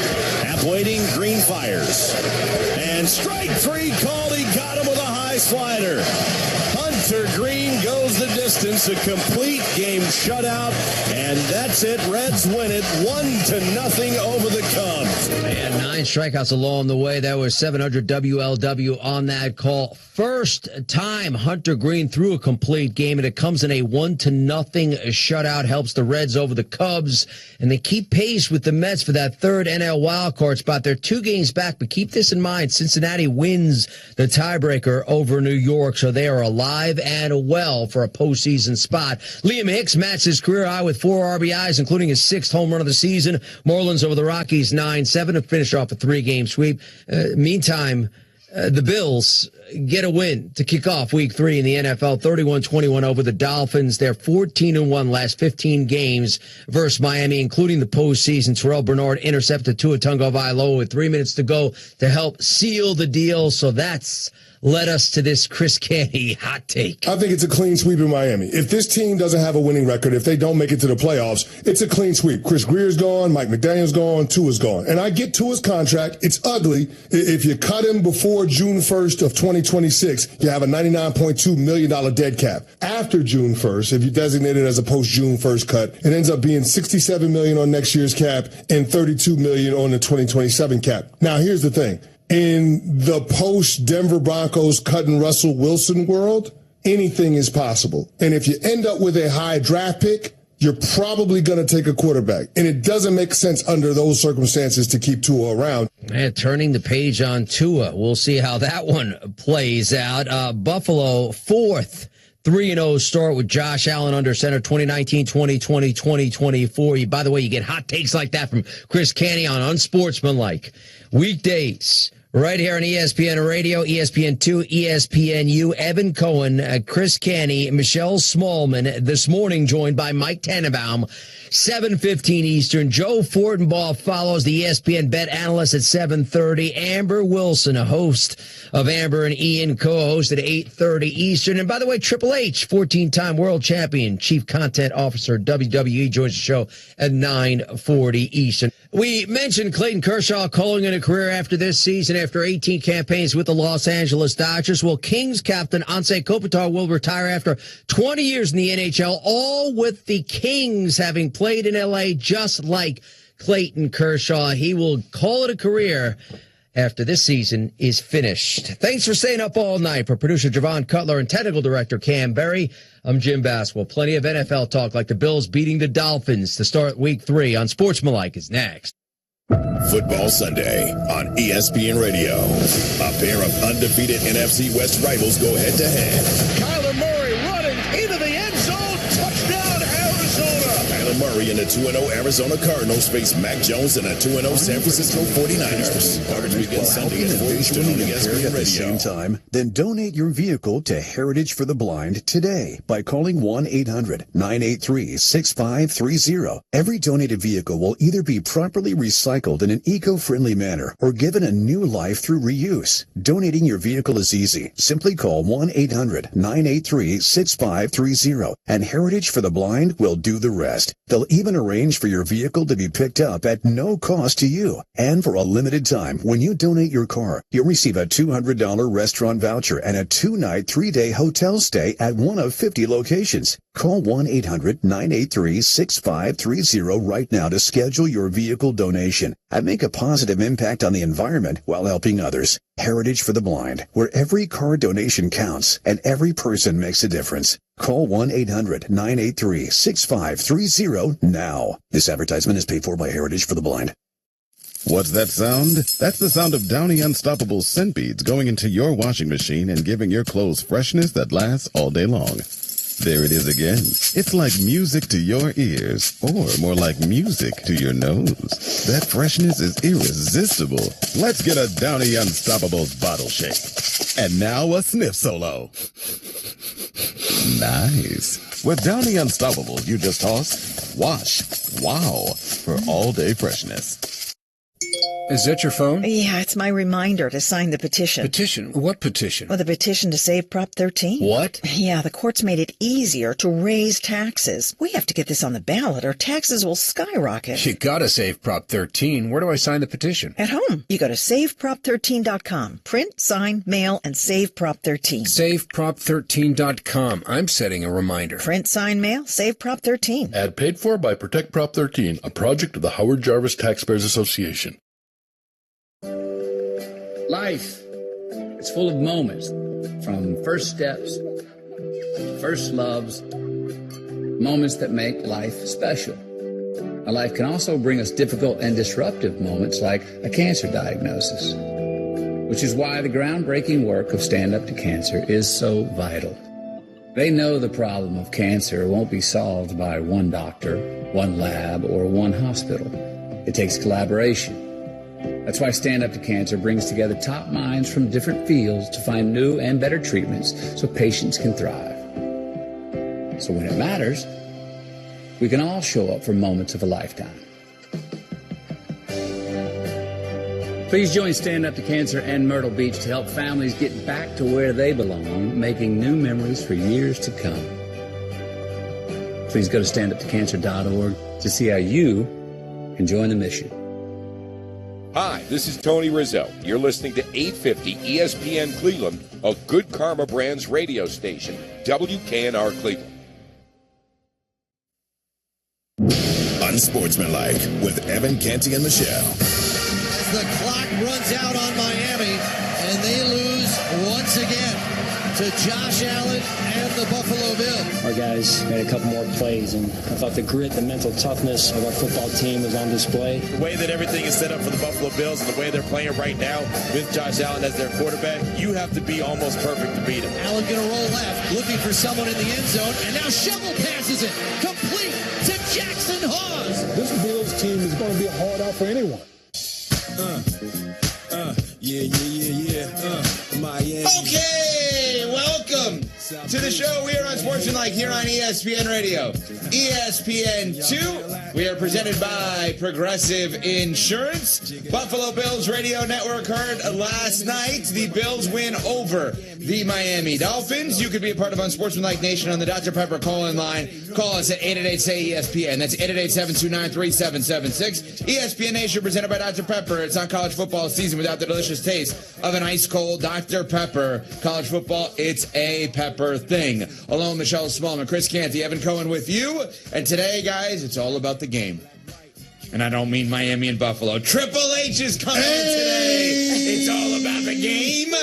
Half waiting, Green fires. And strike 3 called. He got him with a high slider. Hunter Green goes the distance, a complete game shutout, and that's it. Reds win it 1-0 over the Cubs. And 9 strikeouts along the way. That was 700 WLW on that call. First time Hunter Green threw a complete game, and it comes in a 1-0 shutout. Helps the Reds over the Cubs, and they keep pace with the Mets for that third NL wildcard spot. They're 2 games back, but keep this in mind. Cincinnati wins the tiebreaker over New York, so they are alive and well for a postseason spot. Liam Hicks matched his career high with 4 RBIs, including his 6th home run of the season. Marlins over the Rockies 9-7 to finish off a 3-game sweep. Meantime, the Bills get a win to kick off week 3 in the NFL, 31-21 over the Dolphins. They're 14-1 last 15 games versus Miami, including the postseason. Terrell Bernard intercepted Tua Tagovailoa with 3 minutes to go to help seal the deal. So that's led us to this Chris Canty hot take. I think it's a clean sweep in Miami. If this team doesn't have a winning record, if they don't make it to the playoffs, it's a clean sweep. Chris Greer's gone, Mike McDaniel's gone, Tua's gone. And I get Tua's contract. It's ugly. If you cut him before June 1st of 2026, you have a $99.2 million dead cap. After June 1st, if you designate it as a post-June 1st cut, it ends up being $67 million on next year's cap and $32 million on the 2027 cap. Now, here's the thing. In the post-Denver Broncos cutting Russell Wilson world, anything is possible. And if you end up with a high draft pick, you're probably going to take a quarterback. And it doesn't make sense under those circumstances to keep Tua around. Man, turning the page on Tua. We'll see how that one plays out. Buffalo, 4th 3-0 start with Josh Allen under center, 2019, 2020, 2024. By the way, you get hot takes like that from Chris Canty on Unsportsmanlike. Weekdays, right here on ESPN Radio, ESPN2, ESPNU. Evan Cohen, Chris Canty, Michelle Smallman. This morning joined by Mike Tannenbaum, 7:15 Eastern. Joe Fortenbaugh follows, the ESPN bet analyst, at 7:30. Amber Wilson, a host of Amber and Ian, co-host at 8:30 Eastern. And by the way, Triple H, 14-time world champion, chief content officer, WWE, joins the show at 9:40 Eastern. We mentioned Clayton Kershaw calling in a career after this season after 18 campaigns with the Los Angeles Dodgers. Well, Kings captain Anse Kopitar will retire after 20 years in the NHL, all with the Kings having played in L.A. just like Clayton Kershaw. He will call it a career after this season is finished. Thanks for staying up all night. For producer Javon Cutler and technical director Cam Berry, I'm Jim Baswell. Plenty of NFL talk, like the Bills beating the Dolphins to start week 3 on Sportsmanlike is next. Football Sunday on ESPN Radio. A pair of undefeated NFC West rivals go head-to-head. Kyler Murray running into the end zone. Touchdown, Arizona. Kyler Murray and the 2-0 Arizona Cardinals face Mac Jones and the 2-0 San Francisco 49ers. Coverage begins Sunday at 4 Eastern on ESPN at the same time, then donate your vehicle to Heritage for the Blind today by calling 1-800-983-6530. Every donated vehicle will either be properly recycled in an eco-friendly manner or given a new life through reuse. Donating your vehicle is easy. Simply call 1-800-983-6530 and Heritage for the Blind will do the rest. They'll even arrange for your vehicle to be picked up at no cost to you. And for a limited time, when you donate your car, you'll receive a $200 restaurant voucher and a 2-night, 3-day hotel stay at one of 50 locations. Call 1-800-983-6530 right now to schedule your vehicle donation and make a positive impact on the environment while helping others. Heritage for the Blind, where every car donation counts and every person makes a difference. Call 1-800-983-6530 now. This advertisement is paid for by Heritage for the Blind. What's that sound? That's the sound of Downy Unstoppable scent beads going into your washing machine and giving your clothes freshness that lasts all day long. There it is again. It's like music to your ears, or more like music to your nose. That freshness is irresistible. Let's get a Downy Unstoppables bottle shake. And now a sniff solo. Nice. With Downy Unstoppables, you just toss, wash, wow, for all-day freshness. Is that your phone? Yeah, it's my reminder to sign the petition. Petition? What petition? Well, the petition to save Prop 13. What? Yeah, the courts made it easier to raise taxes. We have to get this on the ballot or taxes will skyrocket. You gotta save Prop 13. Where do I sign the petition? At home. You go to saveprop13.com. Print, sign, mail, and save Prop 13. Saveprop13.com. I'm setting a reminder. Print, sign, mail, save Prop 13. Ad paid for by Protect Prop 13, a project of the Howard Jarvis Taxpayers Association. Life, it's full of moments, from first steps, first loves, moments that make life special. Now, life can also bring us difficult and disruptive moments like a cancer diagnosis, which is why the groundbreaking work of Stand Up to Cancer is so vital. They know the problem of cancer won't be solved by one doctor, one lab, or one hospital. It takes collaboration. That's why Stand Up to Cancer brings together top minds from different fields to find new and better treatments so patients can thrive. So when it matters, we can all show up for moments of a lifetime. Please join Stand Up to Cancer and Myrtle Beach to help families get back to where they belong, making new memories for years to come. Please go to standuptocancer.org to see how you can join the mission. Hi, this is Tony Rizzo. You're listening to 850 ESPN Cleveland, a Good Karma Brands radio station, WKNR Cleveland. Unsportsmanlike with Evan Canty and Michelle. As the clock runs out on Miami, and they lose once again to Josh Allen and the Buffalo Bills. Our guys made a couple more plays, and I thought the grit, the mental toughness of our football team was on display. The way that everything is set up for the Buffalo Bills and the way they're playing right now with Josh Allen as their quarterback, you have to be almost perfect to beat him. Allen going to roll left, looking for someone in the end zone, and now Shovel passes it, complete to Jackson Hawes. This Bills team is going to be a hard out for anyone. Miami. Okay, welcome to the show. We are on Sportsmanlike here on ESPN Radio. ESPN2. We are presented by Progressive Insurance. Buffalo Bills Radio Network heard last night the Bills win over the Miami Dolphins. You could be a part of Unsportsmanlike Nation on the Dr. Pepper call-in line. Call us at 888-SAY-ESPN. That's 888-729-3776. ESPN Nation presented by Dr. Pepper. It's not college football season without the delicious taste of an ice-cold Dr. Pepper. College football, it's a pepper thing. Along Michelle Smallman, Chris Canty, Evan Cohen with you. And today, guys, it's all about the game. And I don't mean Miami and Buffalo. Triple H is coming in today. It's all about the game.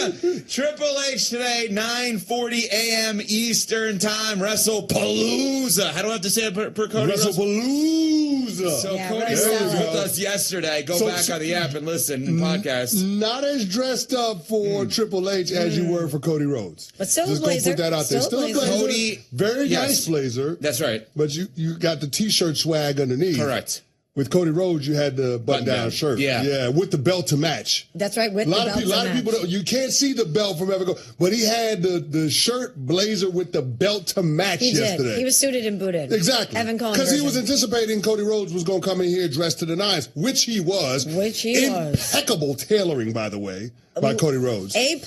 Triple H today, 9:40 a.m. Eastern Time. WrestlePalooza. How do I have to say it per Cody? WrestlePalooza. So yeah, Cody was with us yesterday. Go back on the app and listen to the podcast. Not as dressed up for Triple H as you were for Cody Rhodes. But still Just a blazer. Don't put that out there. Still a blazer. Cody, very nice blazer. That's right. But you got the T-shirt swag underneath. Correct. With Cody Rhodes, you had the button-down shirt. Yeah, with the belt to match. That's right, with the belt to match. A lot of people, you can't see the belt from Evergo, but he had the shirt blazer with the belt to match yesterday. Did. He was suited and booted. Exactly. Evan Cohen because he was anticipating Cody Rhodes was going to come in here dressed to the nines, which he was. Impeccable tailoring, by the way, by Cody Rhodes. A+.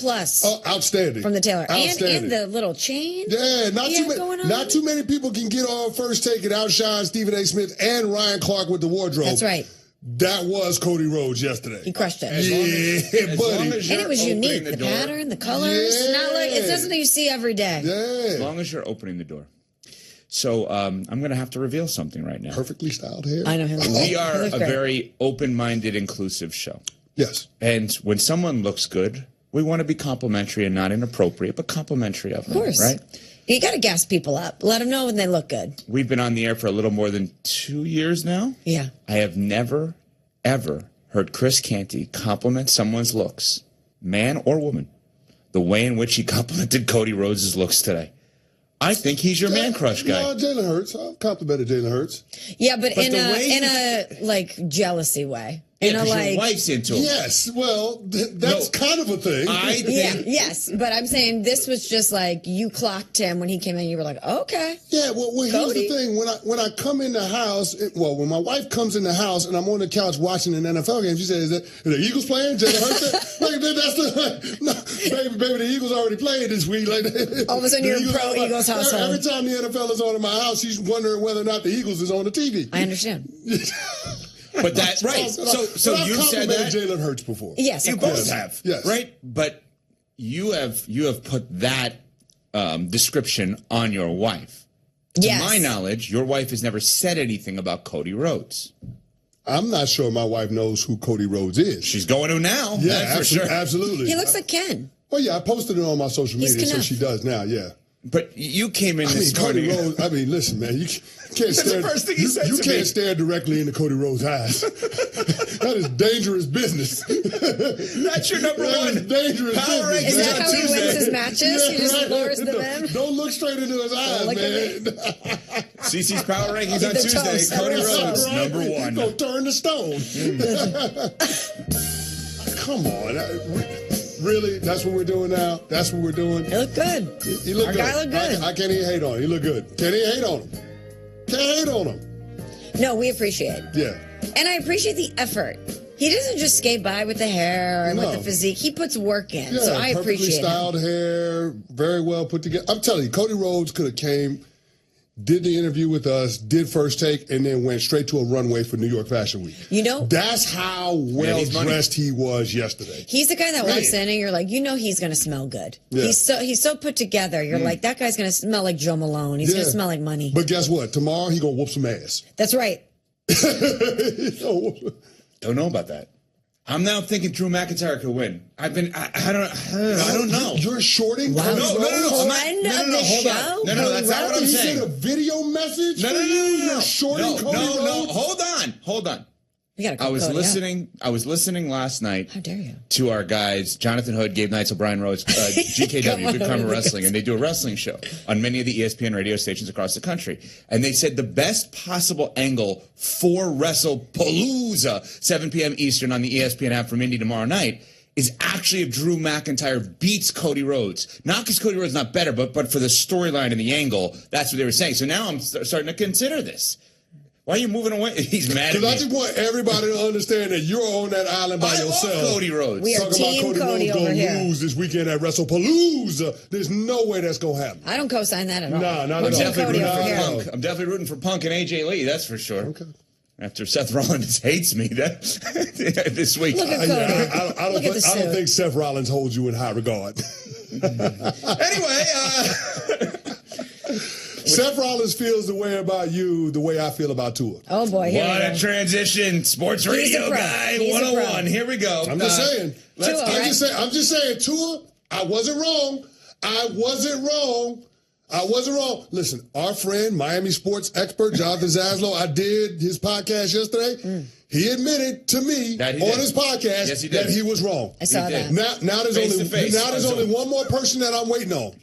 Oh, outstanding. From the tailor. Outstanding. And the little chain. Yeah, not too many people can get on First Take and outshine Stephen A. Smith and Ryan Clark with the wardrobe. That's right. That was Cody Rhodes yesterday. He crushed it. Buddy. And it was unique. The pattern, the colors. Not like it's something you see every day. Yeah. As long as you're opening the door. So I'm going to have to reveal something right now. Perfectly styled hair. I know him. We are a very open-minded, inclusive show. Yes. And when someone looks good, we want to be complimentary and not inappropriate, but complimentary of them. Of course. Right? You got to gas people up. Let them know when they look good. We've been on the air for a little more than 2 years now. Yeah. I have never, ever heard Chris Canty compliment someone's looks, man or woman, the way in which he complimented Cody Rhodes' looks today. I think he's your man crush guy. No, Jalen Hurts. I've complimented Jalen Hurts. Yeah, but in a like jealousy way. Yeah, because your wife's into him. Yes, well, that's kind of a thing. Yes, but I'm saying this was just like you clocked him when he came in. You were like, okay. Yeah, well, here's the thing. When I come in the house, when my wife comes in the house and I'm on the couch watching an NFL game, she says, "Are the Eagles playing? Jalen Hurts?" Baby, the Eagles already played this week. Like, all of a sudden, you're a pro Eagles household. Every time the NFL is on in my house, she's wondering whether or not the Eagles is on the TV. I understand. But that's right. So I've you said that Jalen Hurts before. Yes, you both have. Yes, right. But you have put that description on your wife. Yes. To my knowledge, your wife has never said anything about Cody Rhodes. I'm not sure my wife knows who Cody Rhodes is. She's going to now. Yeah, that's for sure. Absolutely. He looks like Ken. Well, yeah, I posted it on my social media, so she does now. Yeah. But you came in this Cody morning. Rhodes, listen, man, you can't stare. The first thing he said you to can't me. stare directly into Cody Rhodes' eyes. That is dangerous business. That's your number one. Is dangerous power business. Is that how he wins his matches? He just lowers the men? Don't look straight into his eyes, man. CC's power rankings on Tuesday. Cody Rhodes, number one. Go turn to stone. Come on. Really? That's what we're doing now? That's what we're doing? He looked good. He looked Our good. guy looked good. I can't even hate on him. He looked good. Can't even hate on him. Can't hate on him. No, we appreciate. Yeah. And I appreciate the effort. He doesn't just skate by with the hair and with the physique. He puts work in. Yeah, so I perfectly appreciate styled hair, very well put together. I'm telling you, Cody Rhodes could have came, did the interview with us, did First Take, and then went straight to a runway for New York Fashion Week. You know? That's how well dressed he was yesterday. He's the guy that walks in and you're like, you know he's going to smell good. Yeah. He's so put together. You're like, that guy's going to smell like Joe Malone. He's going to smell like money. But guess what? Tomorrow he going to whoop some ass. That's right. Don't know about that. I'm now thinking Drew McIntyre could win. I don't know. You're shorting? Wow. No. Friend of the show? No, that's not what I'm He saying. sent a video message No. You're shorting Cody Rhodes? Hold on. You gotta I was Cody listening. I was listening last night. How dare you? To our guys, Jonathan Hood, Gabe Knights, O'Brien Rhodes, GKW, Good Karma Wrestling, and they do a wrestling show on many of the ESPN radio stations across the country. And they said the best possible angle for WrestlePalooza, 7 p.m. Eastern on the ESPN app from Indy tomorrow night, is actually if Drew McIntyre beats Cody Rhodes. Not because Cody Rhodes is not better, but for the storyline and the angle. That's what they were saying. So now I'm starting to consider this. Why are you moving away? He's mad at me. Because I just want everybody to understand that you're on that island by yourself. I love Cody Rhodes. We are talking team about Cody Rhodes over gonna here. lose this weekend at WrestlePalooza. There's no way that's going to happen. I don't co-sign that at all. No, not We're at team all. Cody over here. Punk. I'm definitely rooting for Punk and AJ Lee, that's for sure. Okay. After Seth Rollins hates me this week. Look at Cody. I don't think Seth Rollins holds you in high regard. Anyway, Seth Rollins feels the way about you the way I feel about Tua. Oh, boy. Here what we a go. transition. Sports He's Radio a pro. guy He's a 101. pro. Here we go. I'm just saying. Tua, I'm just saying, Tua, I wasn't wrong. Listen, our friend, Miami sports expert, Jonathan Zaslow, I did his podcast yesterday. He admitted to me That he on did. his podcast Yes, he did. that he was wrong. I saw He that. did. Now there's Face to face. only one more person that I'm waiting on.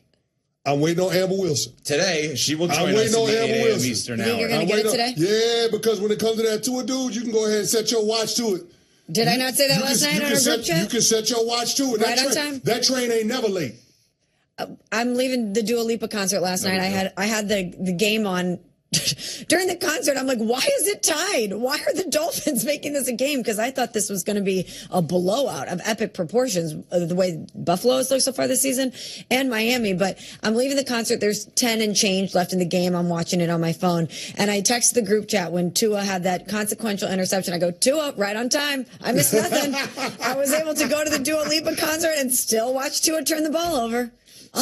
I'm waiting on Amber Wilson. Today, she will I'm join waiting us on at the Amber 8 a.m. Wilson. Eastern You think you're hour. gonna get it today? Yeah, because when it comes to that Tua dude, you can go ahead and set your watch to it. Did I not say that last night on our group chat? You can set your watch to it. Right on time? That train ain't never late. I'm leaving the Dua Lipa concert last night. I had the game on during the concert. I'm like, why is it tied? Why are the Dolphins making this a game? Because I thought this was going to be a blowout of epic proportions, the way Buffalo has looked so far this season and Miami. But I'm leaving the concert. There's 10 and change left in the game. I'm watching it on my phone. And I text the group chat when Tua had that consequential interception. I go, Tua, right on time. I missed nothing. I was able to go to the Dua Lipa concert and still watch Tua turn the ball over.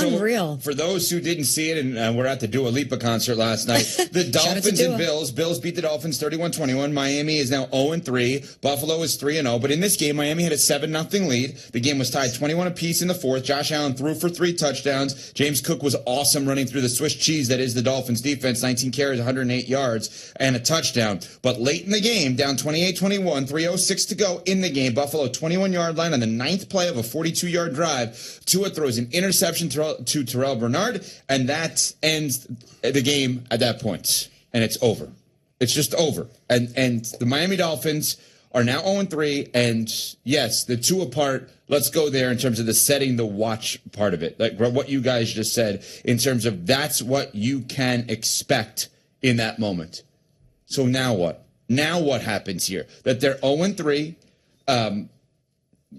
Unreal. For those who didn't see it, and we're at the Dua Lipa concert last night, the Dolphins and Bills beat the Dolphins 31-21. Miami is now 0-3. Buffalo is 3-0. But in this game, Miami had a 7-0 lead. The game was tied 21 apiece in the fourth. Josh Allen threw for 3 touchdowns. James Cook was awesome running through the Swiss cheese that is the Dolphins defense. 19 carries, 108 yards, and a touchdown. But late in the game, down 28-21, 3:06 to go in the game, Buffalo 21-yard line on the 9th play of a 42-yard drive. Tua throws an interception to Terrell Bernard, and that ends the game at that point. And it's over. It's just over. And the Miami Dolphins are now 0-3, and yes, the Tua part, let's go there in terms of the setting the watch part of it. Like what you guys just said, in terms of that's what you can expect in that moment. So now what? Now what happens here? That they're 0-3.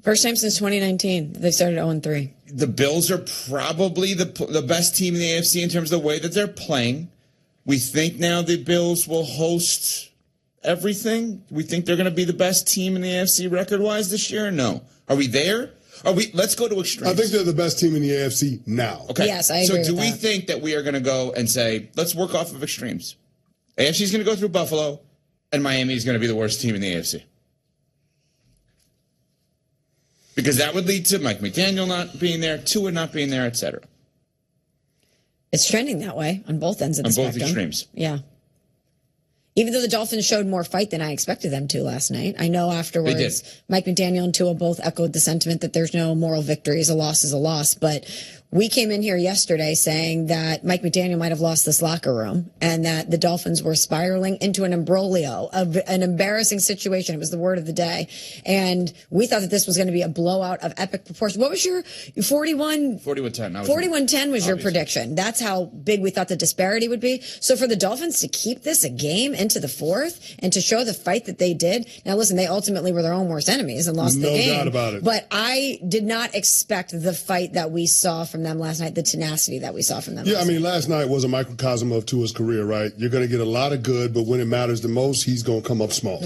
First time since 2019 they started 0-3. The Bills are probably the best team in the AFC in terms of the way that they're playing. We think now the Bills will host everything. We think they're going to be the best team in the AFC record-wise this year? No. Are we there? Let's go to extremes. I think they're the best team in the AFC now. Okay. Yes, I agree. So do we think that we are going to go and say, let's work off of extremes? AFC is going to go through Buffalo, and Miami is going to be the worst team in the AFC? Because that would lead to Mike McDaniel not being there, Tua not being there, etc. It's trending that way on both ends of the spectrum. On both extremes. Yeah. Even though the Dolphins showed more fight than I expected them to last night. I know afterwards Mike McDaniel and Tua both echoed the sentiment that there's no moral victories. A loss is a loss. But we came in here yesterday saying that Mike McDaniel might have lost this locker room and that the Dolphins were spiraling into an imbroglio, an embarrassing situation. It was the word of the day. And we thought that this was going to be a blowout of epic proportions. What was your 41? 41-10. 41-10 was your prediction. That's how big we thought the disparity would be. So for the Dolphins to keep this a game into the fourth and to show the fight that they did. Now, listen, they ultimately were their own worst enemies and lost the game. No doubt about it. But I did not expect the fight that we saw from them last night, the tenacity that we saw from them. Yeah, I mean, last night was a microcosm of Tua's career, right? You're going to get a lot of good, but when it matters the most, he's going to come up small.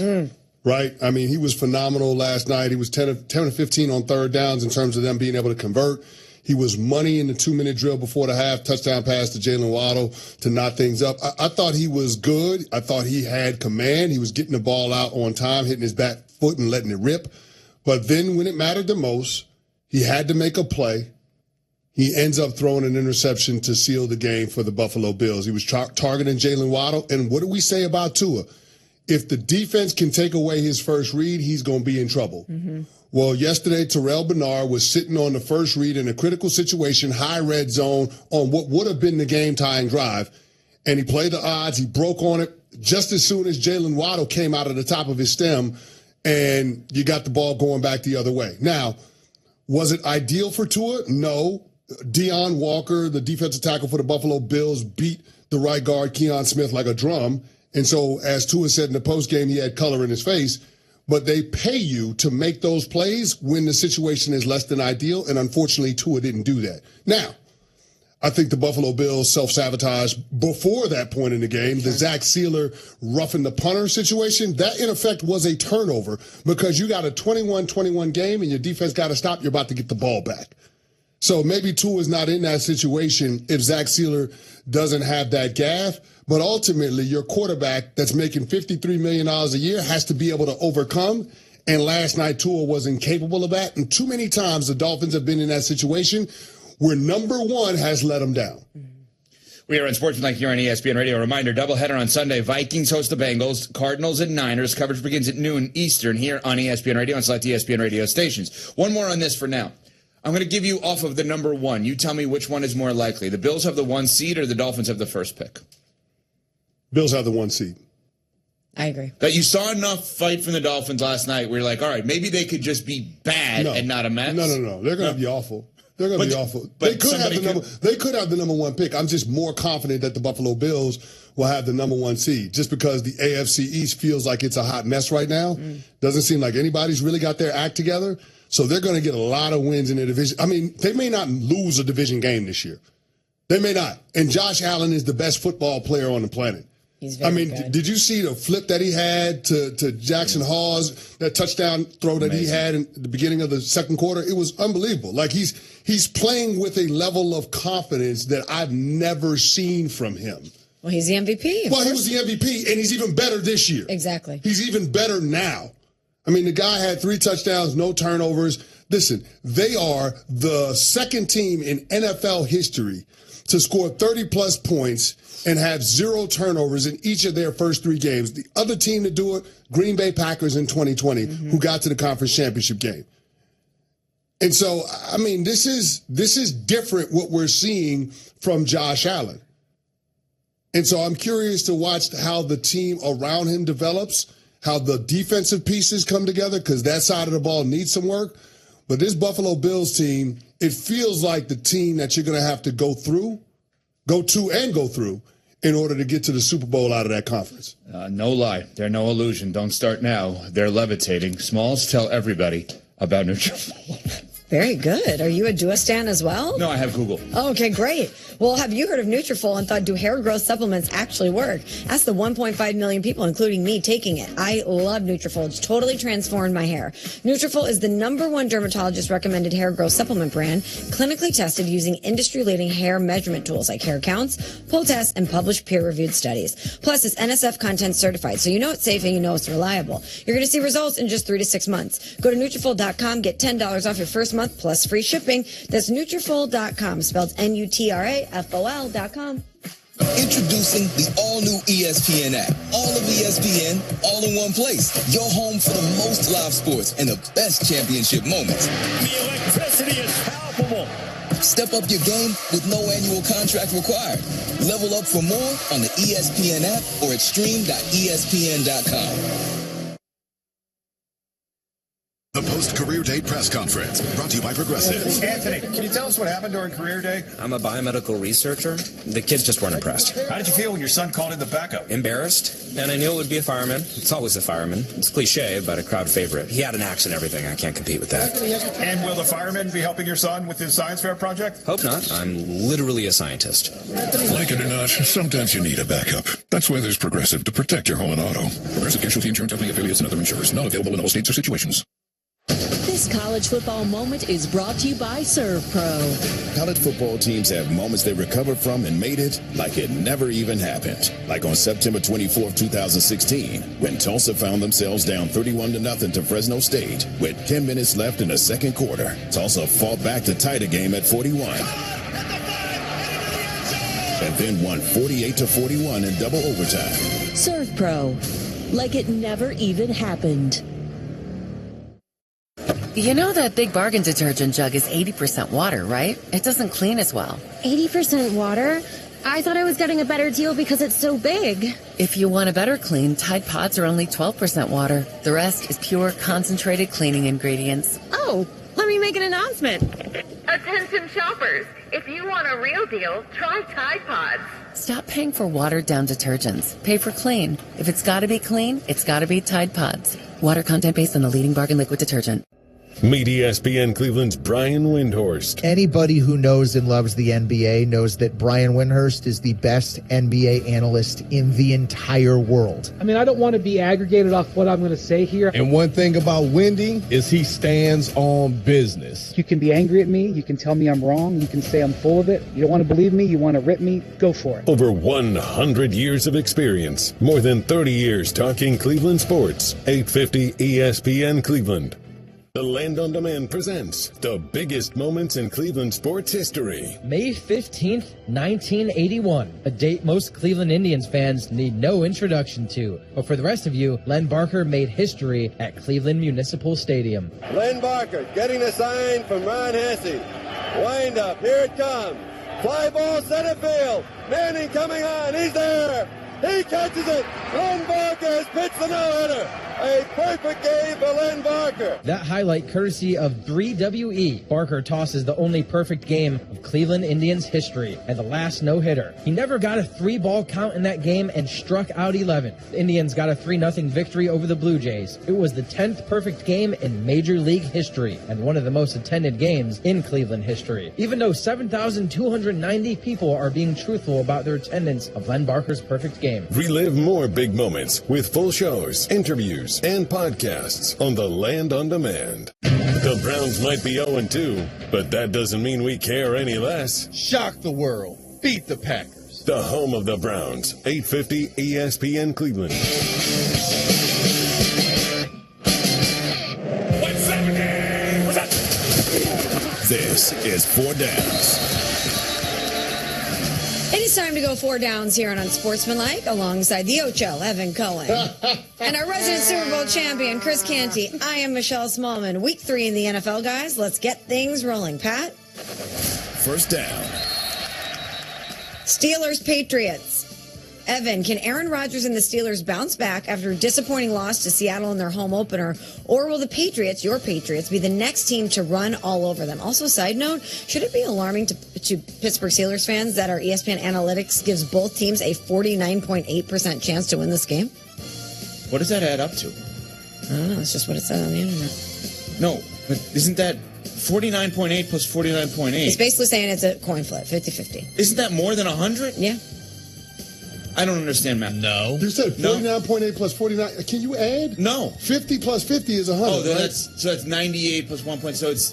Right? I mean, he was phenomenal last night. He was 10 of 15 on third downs in terms of them being able to convert. He was money in the 2-minute drill before the half, touchdown pass to Jalen Waddle to knot things up. I thought he was good. I thought he had command. He was getting the ball out on time, hitting his back foot and letting it rip. But then when it mattered the most, he had to make a play. He ends up throwing an interception to seal the game for the Buffalo Bills. He was targeting Jalen Waddle. And what do we say about Tua? If the defense can take away his first read, he's going to be in trouble. Well, yesterday, Terrell Bernard was sitting on the first read in a critical situation, high red zone, on what would have been the game-tying drive. And he played the odds. He broke on it just as soon as Jalen Waddle came out of the top of his stem, and you got the ball going back the other way. Now, was it ideal for Tua? No. Deion Walker, the defensive tackle for the Buffalo Bills, beat the right guard, Keon Smith, like a drum. And so, as Tua said in the postgame, he had color in his face. But they pay you to make those plays when the situation is less than ideal, and unfortunately, Tua didn't do that. Now, I think the Buffalo Bills self-sabotaged before that point in the game. The Zach Sealer roughing the punter situation, that in effect was a turnover because you got a 21-21 game and your defense got to stop. You're about to get the ball back. So maybe Tua's not in that situation if Zach Sealer doesn't have that gaffe. But ultimately, your quarterback that's making $53 million a year has to be able to overcome. And last night, Tua was incapable of that. And too many times the Dolphins have been in that situation where number one has let them down. We are on Sportsmanlike here on ESPN Radio. A reminder, doubleheader on Sunday. Vikings host the Bengals, Cardinals and Niners. Coverage begins at noon Eastern here on ESPN Radio and select ESPN radio stations. One more on this for now. I'm going to give you off of the number one. You tell me which one is more likely. The Bills have the 1 seed or the Dolphins have the first pick? Bills have the 1 seed. I agree. That you saw enough fight from the Dolphins last night where you're like, all right, maybe they could just be bad and not a mess? No. They're going to be awful. They're going to be awful. They could have the number one pick. I'm just more confident that the Buffalo Bills will have the number 1 seed just because the AFC East feels like it's a hot mess right now. Doesn't seem like anybody's really got their act together. So they're going to get a lot of wins in their division. I mean, they may not lose a division game this year. They may not. And Josh Allen is the best football player on the planet. He's very good. Did you see the flip that he had to Jackson Hawes, that touchdown throw that he had in the beginning of the second quarter? It was unbelievable. Like he's playing with a level of confidence that I've never seen from him. Well, he's the MVP. Well, he was the MVP, and he's even better this year. Exactly. He's even better now. I mean, the guy had 3 touchdowns, no turnovers. Listen, they are the second team in NFL history to score 30-plus points and have 0 turnovers in each of their first 3 games. The other team to do it, Green Bay Packers in 2020, who got to the conference championship game. And so, I mean, this is different what we're seeing from Josh Allen. And so I'm curious to watch how the team around him develops, how the defensive pieces come together, because that side of the ball needs some work. But this Buffalo Bills team, it feels like the team that you're going to have to go to in order to get to the Super Bowl out of that conference. No lie. They're no illusion. Don't start now. They're levitating. Smalls, tell everybody about Nutrafol. Very good. Are you a Duostan as well? No, I have Google. Oh, okay, great. Well, have you heard of Nutrafol and thought, do hair growth supplements actually work? Ask the 1.5 million people, including me, taking it. I love Nutrafol. It's totally transformed my hair. Nutrafol is the #1 dermatologist-recommended hair growth supplement brand, clinically tested using industry-leading hair measurement tools like hair counts, pull tests, and published peer-reviewed studies. Plus, it's NSF content certified, so you know it's safe and you know it's reliable. You're going to see results in just 3 to 6 months. Go to Nutrafol.com, get $10 off your first month plus free shipping. That's Nutrafol.com, spelled Nutrafol.com. Introducing the all-new ESPN app. All of ESPN, all in one place. Your home for the most live sports and the best championship moments. The electricity is palpable. Step up your game with no annual contract required. Level up for more on the ESPN app or at stream.espn.com. The post-career day press conference brought to you by Progressive. Anthony, can you tell us what happened during career day? I'm a biomedical researcher. The kids just weren't impressed. How did you feel when your son called in the backup? Embarrassed, and I knew it would be a fireman. It's always a fireman. It's cliche, but a crowd favorite. He had an axe and everything. I can't compete with that. And will the fireman be helping your son with his science fair project? Hope not. I'm literally a scientist. Like it or not, sometimes you need a backup. That's why there's Progressive to protect your home and auto. Progressive Casualty Insurance Company affiliates and other insurers. Not available in all states or situations. This college football moment is brought to you by ServPro. College football teams have moments they recover from and made it like it never even happened. Like on September 24th, 2016, when Tulsa found themselves down 31-0 to Fresno State. With 10 minutes left in the second quarter, Tulsa fought back to tie the game at 41. And then won 48-41 in double overtime. ServPro. Like it never even happened. You know that Big Bargain detergent jug is 80% water, right? It doesn't clean as well. 80% water? I thought I was getting a better deal because it's so big. If you want a better clean, Tide Pods are only 12% water. The rest is pure, concentrated cleaning ingredients. Oh, let me make an announcement. Attention shoppers, if you want a real deal, try Tide Pods. Stop paying for watered-down detergents. Pay for clean. If it's got to be clean, it's got to be Tide Pods. Water content based on the leading bargain liquid detergent. Meet ESPN Cleveland's Brian Windhorst. Anybody who knows and loves the NBA knows that Brian Windhorst is the best NBA analyst in the entire world. I mean, I don't want to be aggregated off what I'm going to say here. And one thing about Windy is he stands on business. You can be angry at me. You can tell me I'm wrong. You can say I'm full of it. You don't want to believe me. You want to rip me. Go for it. Over 100 years of experience. More than 30 years talking Cleveland sports. 850 ESPN Cleveland. The Land on Demand presents the biggest moments in Cleveland sports history. May 15th, 1981, a date most Cleveland Indians fans need no introduction to. But for the rest of you, Len Barker made history at Cleveland Municipal Stadium. Len Barker getting the sign from Ron Hesse. Wind up, here it comes. Fly ball center field. Manning coming on, he's there. He catches it. Len Barker has pitched the no-hitter. A perfect game for Len Barker. That highlight courtesy of 3WE. Barker tosses the only perfect game of Cleveland Indians history and the last no-hitter. He never got a 3-ball count in that game and struck out 11. The Indians got a 3-0 victory over the Blue Jays. It was the 10th perfect game in Major League history and one of the most attended games in Cleveland history. Even though 7,290 people are being truthful about their attendance of Len Barker's perfect game. Relive more big moments with full shows, interviews, and podcasts on the Land on Demand. The Browns might be 0-2, but that doesn't mean we care any less. Shock the world. Beat the Packers. The home of the Browns, 850 ESPN Cleveland. 170. What's that? This is 4 Downs. It is time to go 4 downs here on Unsportsmanlike alongside the Ocho, Evan Cohen, and our resident Super Bowl champion, Chris Canty. I am Michelle Smallman. Week 3 in the NFL, guys. Let's get things rolling. Pat? First down. Steelers, Patriots. Evan, can Aaron Rodgers and the Steelers bounce back after a disappointing loss to Seattle in their home opener? Or will the Patriots, your Patriots, be the next team to run all over them? Also, side note, should it be alarming to Pittsburgh Steelers fans that our ESPN analytics gives both teams a 49.8% chance to win this game? What does that add up to? I don't know. It's just what it said on the internet. No, but isn't that 49.8 plus 49.8? It's basically saying it's a coin flip, 50-50. Isn't that more than 100? Yeah. I don't understand math. No. You said 49.8 plus 49. Can you add? No. 50 plus 50 is 100. Oh, then right? that's 98 plus 1 point. So it's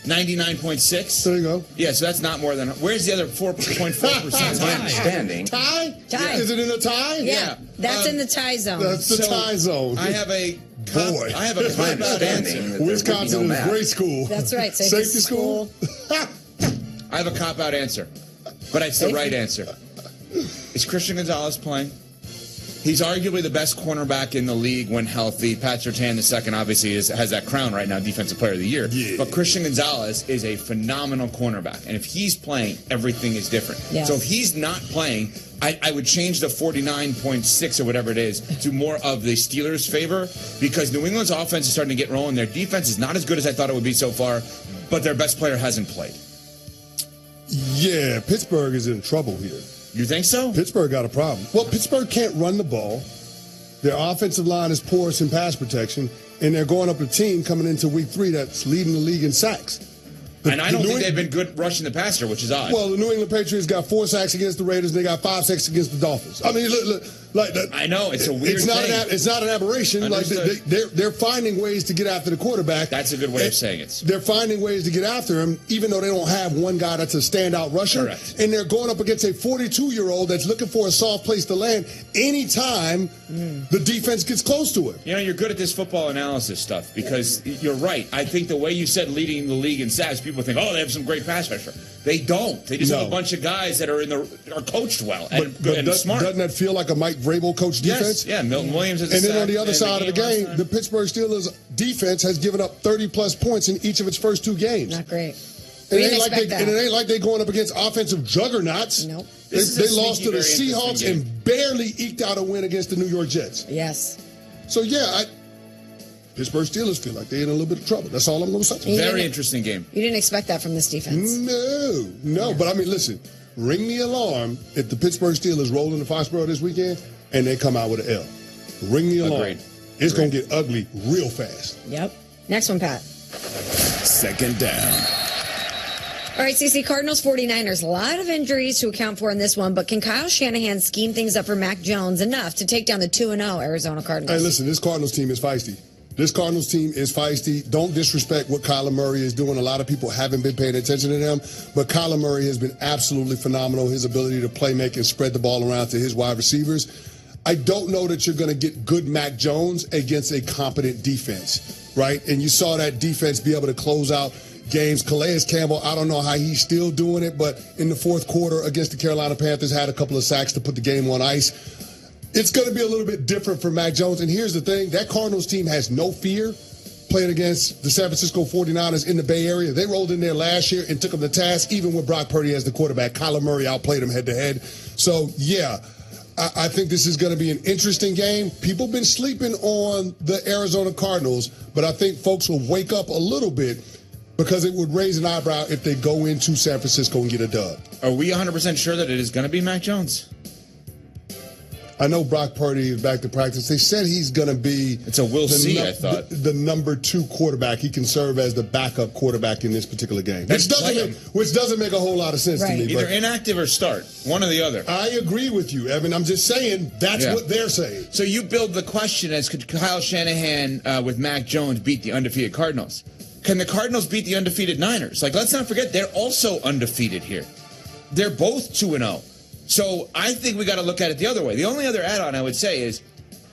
99.6. There you go. Yeah, so that's not more than. Where's the other 4.4%? My understanding. Tie? Tie. Is it in the tie? Yeah. That's in the tie zone. That's the tie zone. I have a Boy. I have a cop-out answer. Wisconsin is a great school. That's right. Safety school. I have a cop-out answer, but it's the right answer. Is Christian Gonzalez playing? He's arguably the best cornerback in the league when healthy. Pat Surtain II obviously has that crown right now, Defensive Player of the Year. Yeah. But Christian Gonzalez is a phenomenal cornerback. And if he's playing, everything is different. Yes. So if he's not playing, I would change the 49.6 or whatever it is to more of the Steelers' favor because New England's offense is starting to get rolling. Their defense is not as good as I thought it would be so far, but their best player hasn't played. Yeah, Pittsburgh is in trouble here. You think so? Pittsburgh got a problem. Well, Pittsburgh can't run the ball. Their offensive line is porous in pass protection, and they're going up a team coming into week 3 that's leading the league in sacks. And I don't think they've been good rushing the passer, which is odd. Well, the New England Patriots got 4 sacks against the Raiders, and they got 5 sacks against the Dolphins. I mean, look like that. I know it's a weird it's not thing. It's not an aberration. Understood. Like they're finding ways to get after the quarterback. That's a good way of saying it. They're finding ways to get after him, even though they don't have one guy that's a standout rusher. Correct. And they're going up against a 42-year-old that's looking for a soft place to land anytime the defense gets close to it. You know, you're good at this football analysis stuff because you're right. I think the way you said leading the league in sacks, people think, oh, they have some great pass rusher. They don't. They just have a bunch of guys that are are coached well and smart. Doesn't that feel like a Mike Vrabel coach defense? Yes, yeah. Milton Williams has a And then sack on the other side of the game, last the Pittsburgh Steelers defense has given up 30-plus points in each of its first 2 games. Not great. And it ain't like they're going up against offensive juggernauts. Nope. They lost to the Seahawks and barely eked out a win against the New York Jets. Yes. So, yeah, Pittsburgh Steelers feel like they're in a little bit of trouble. That's all I'm going to say. Very interesting game. You didn't expect that from this defense. No. But, I mean, listen, ring the alarm if the Pittsburgh Steelers roll into Foxborough this weekend and they come out with an L. Ring the alarm. Agreed. It's going to get ugly real fast. Yep. Next one, Pat. Second down. All right, CC, Cardinals 49ers. A lot of injuries to account for in this one, but can Kyle Shanahan scheme things up for Mac Jones enough to take down the 2-0 Arizona Cardinals? Hey, listen, this Cardinals team is feisty. Don't disrespect what Kyler Murray is doing. A lot of people haven't been paying attention to him, but Kyler Murray has been absolutely phenomenal. His ability to play make and spread the ball around to his wide receivers. I don't know that you're going to get good Mac Jones against a competent defense, right? And you saw that defense be able to close out games. Calais Campbell, I don't know how he's still doing it, but in the fourth quarter against the Carolina Panthers, had a couple of sacks to put the game on ice. It's going to be a little bit different for Mac Jones. And here's the thing. That Cardinals team has no fear playing against the San Francisco 49ers in the Bay Area. They rolled in there last year and took them to task, even with Brock Purdy as the quarterback. Kyler Murray outplayed them head-to-head. So, yeah, I think this is going to be an interesting game. People have been sleeping on the Arizona Cardinals, but I think folks will wake up a little bit because it would raise an eyebrow if they go into San Francisco and get a dub. Are we 100% sure that it is going to be Mac Jones? I know Brock Purdy is back to practice. They said he's going to be I thought. The number 2 quarterback. He can serve as the backup quarterback in this particular game, Which doesn't make a whole lot of sense to me. Either inactive or start, one or the other. I agree with you, Evan. I'm just saying that's what they're saying. So you build the question as could Kyle Shanahan with Mac Jones beat the undefeated Cardinals? Can the Cardinals beat the undefeated Niners? Like, let's not forget, they're also undefeated here. They're both 2-0. So I think we got to look at it the other way. The only other add-on I would say is,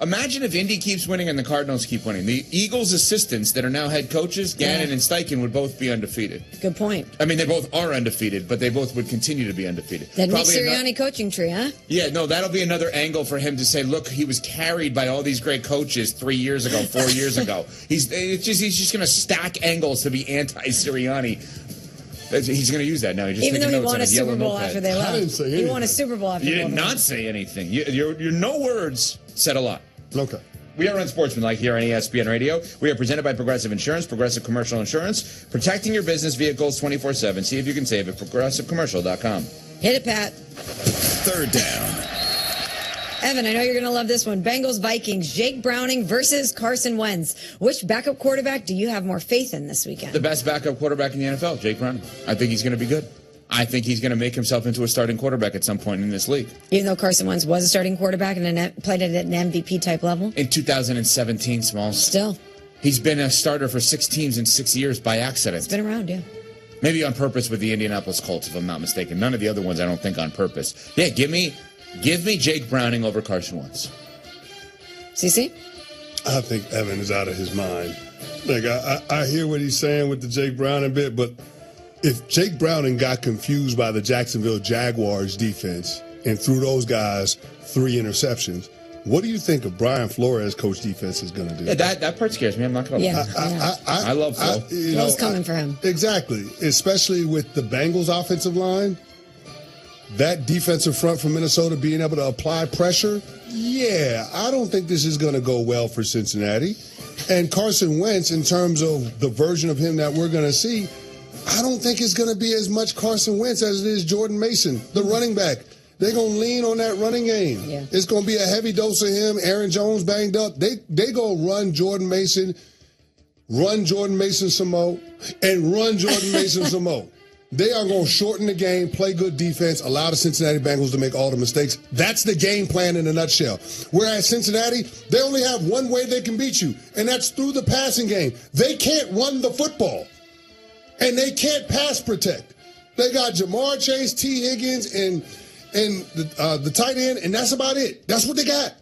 imagine if Indy keeps winning and the Cardinals keep winning. The Eagles' assistants that are now head coaches, Gannon and Steichen, would both be undefeated. Good point. I mean, they both are undefeated, but they both would continue to be undefeated. That Nick Sirianni coaching tree, huh? Yeah, no, that'll be another angle for him to say, look, he was carried by all these great coaches 3 years ago, 4 years ago. He's just going to stack angles to be anti-Sirianni. He's going to use that now. Even though he won a Super Bowl after they left. I didn't say anything. He won a Super Bowl after they left. You did not say anything. Your no words said a lot. Okay. We are Unsportsmanlike here on ESPN Radio. We are presented by Progressive Insurance, Progressive Commercial Insurance, protecting your business vehicles 24/7. See if you can save at ProgressiveCommercial.com. Hit it, Pat. Third down. Evan, I know you're going to love this one. Bengals-Vikings, Jake Browning versus Carson Wentz. Which backup quarterback do you have more faith in this weekend? The best backup quarterback in the NFL, Jake Browning. I think he's going to be good. I think he's going to make himself into a starting quarterback at some point in this league. Even though Carson Wentz was a starting quarterback and played at an MVP-type level? In 2017, Smalls. Still. He's been a starter for 6 teams in 6 years by accident. It's been around, yeah. Maybe on purpose with the Indianapolis Colts, if I'm not mistaken. None of the other ones I don't think on purpose. Yeah, give me Jake Browning over Carson Wentz. CC? I think Evan is out of his mind. Like, I hear what he's saying with the Jake Browning bit, but if Jake Browning got confused by the Jacksonville Jaguars defense and threw those guys 3 interceptions, what do you think a Brian Flores coach defense is going to do? Yeah, that part scares me. I'm not going to lie. I love Flo. Flo's coming for him. Exactly. Especially with the Bengals offensive line. That defensive front from Minnesota being able to apply pressure, I don't think this is going to go well for Cincinnati. And Carson Wentz, in terms of the version of him that we're going to see, I don't think it's going to be as much Carson Wentz as it is Jordan Mason, the running back. They're going to lean on that running game. Yeah. It's going to be a heavy dose of him. Aaron Jones banged up. They go run Jordan Mason some more, and run Jordan Mason some more. They are going to shorten the game, play good defense, allow the Cincinnati Bengals to make all the mistakes. That's the game plan in a nutshell. Whereas Cincinnati, they only have one way they can beat you, and that's through the passing game. They can't run the football, and they can't pass protect. They got Jamar Chase, T. Higgins, and the tight end, and that's about it. That's what they got.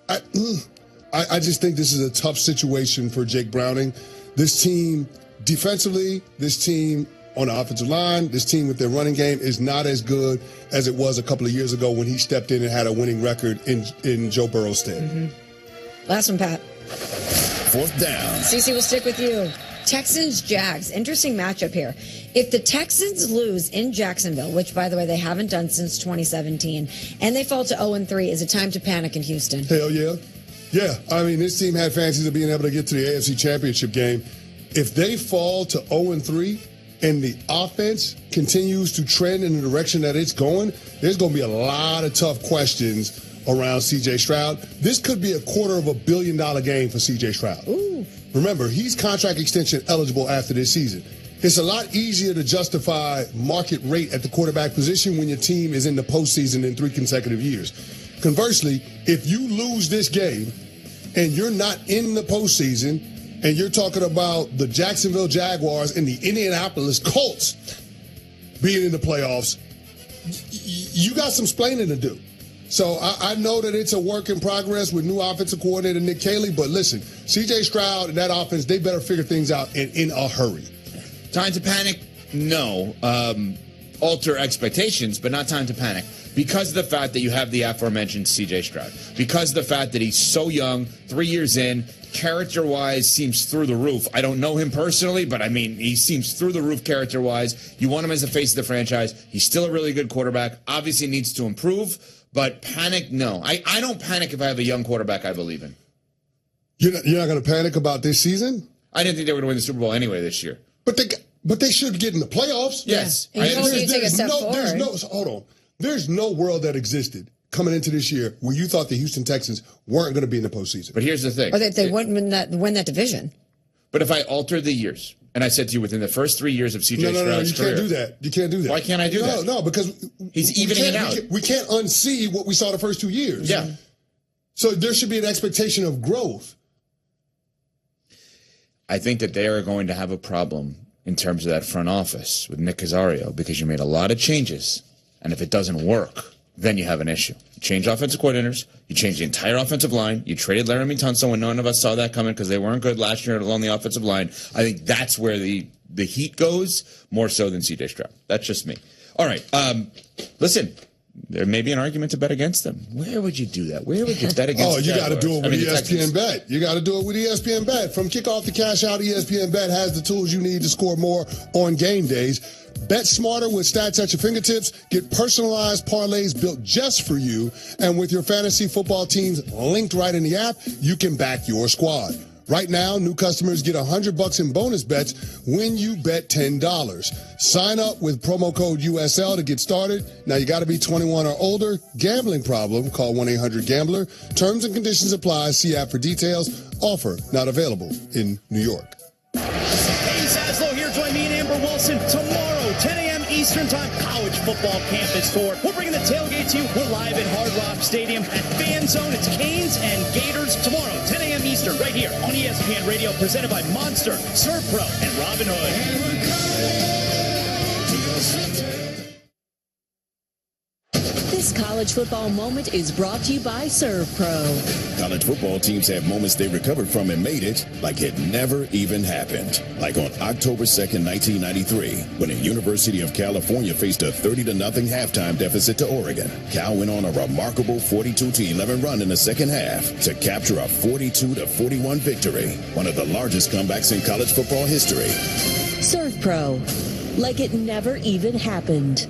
I just think this is a tough situation for Jake Browning. This team defensively, this team on the offensive line, this team with their running game is not as good as it was a couple of years ago when he stepped in and had a winning record in Joe Burrow's stead. Mm-hmm. Last one, Pat. Fourth down. CC will stick with you. Texans-Jags. Interesting matchup here. If the Texans lose in Jacksonville, which, by the way, they haven't done since 2017, and they fall to 0-3, is it time to panic in Houston? Hell yeah. Yeah, I mean, this team had fancies of being able to get to the AFC Championship game. If they fall to 0-3, and the offense continues to trend in the direction that it's going, there's going to be a lot of tough questions around C.J. Stroud. This could be $250 million game for C.J. Stroud. Ooh. Remember, he's contract extension eligible after this season. It's a lot easier to justify market rate at the quarterback position when your team is in the postseason in 3 consecutive years. Conversely, if you lose this game and you're not in the postseason, and you're talking about the Jacksonville Jaguars and the Indianapolis Colts being in the playoffs, you got some splaining to do. So I know that it's a work in progress with new offensive coordinator Nick Caley, but listen, C.J. Stroud and that offense, they better figure things out in a hurry. Time to panic? No. Alter expectations, but not time to panic. because of the fact that you have the aforementioned C.J. Stroud, because of the fact that he's so young, 3 years in, character-wise seems through the roof. I don't know him personally, but I mean, he seems through the roof character-wise. You want him as the face of the franchise. He's still a really good quarterback. Obviously needs to improve, but panic, no. I don't panic if I have a young quarterback I believe in. You're not going to panic about this season? I didn't think they were going to win the Super Bowl anyway this year. But they should get in the playoffs. Yes. Yeah. And you take a step forward. Hold on. There's no world that existed coming into this year where you thought the Houston Texans weren't going to be in the postseason. But here's the thing. Or that they wouldn't win that division. But if I alter the years, and I said to you within the first 3 years of C.J. Stroud's career. You can't do that. You can't do that. Why can't I do that? No, because he's evening it out. We can't unsee what we saw the first 2 years. Yeah. So there should be an expectation of growth. I think that they are going to have a problem in terms of that front office with Nick Caserio because you made a lot of changes, and if it doesn't work, then you have an issue. You change offensive coordinators, you change the entire offensive line, you traded Laramie Tunsil when none of us saw that coming because they weren't good last year along the offensive line. I think that's where the heat goes more so than C.J. Stroud. That's just me. All right, listen. There may be an argument to bet against them. Where would you do that? Where would you bet against them? Oh, you got to do it with ESPN Bet. You got to do it with ESPN Bet. From kickoff to cash out, ESPN Bet has the tools you need to score more on game days. Bet smarter with stats at your fingertips. Get personalized parlays built just for you. And with your fantasy football teams linked right in the app, you can back your squad. Right now, new customers get $100 in bonus bets when you bet $10. Sign up with promo code USL to get started. Now, you got to be 21 or older. Gambling problem? Call 1-800-GAMBLER. Terms and conditions apply. See app for details. Offer not available in New York. Hey, Zaslow here. Join me and Amber Wilson tomorrow, 10 a.m. Eastern Time, College Football Campus Tour. We're bringing the tailgate to you. We're live at Hard Rock Stadium at Fan Zone. It's Canes and Gators tomorrow, 10 a.m. Eastern, right here on ESPN Radio, presented by Monster, Surf Pro, and Robin Hood. This college football moment is brought to you by Serve Pro. College football teams have moments they recovered from and made it like it never even happened. Like on October 2nd, 1993, when the University of California faced a 30-0 halftime deficit to Oregon. Cal went on a remarkable 42-11 run in the second half to capture a 42-41 victory. One of the largest comebacks in college football history. Serve Pro. Like it never even happened.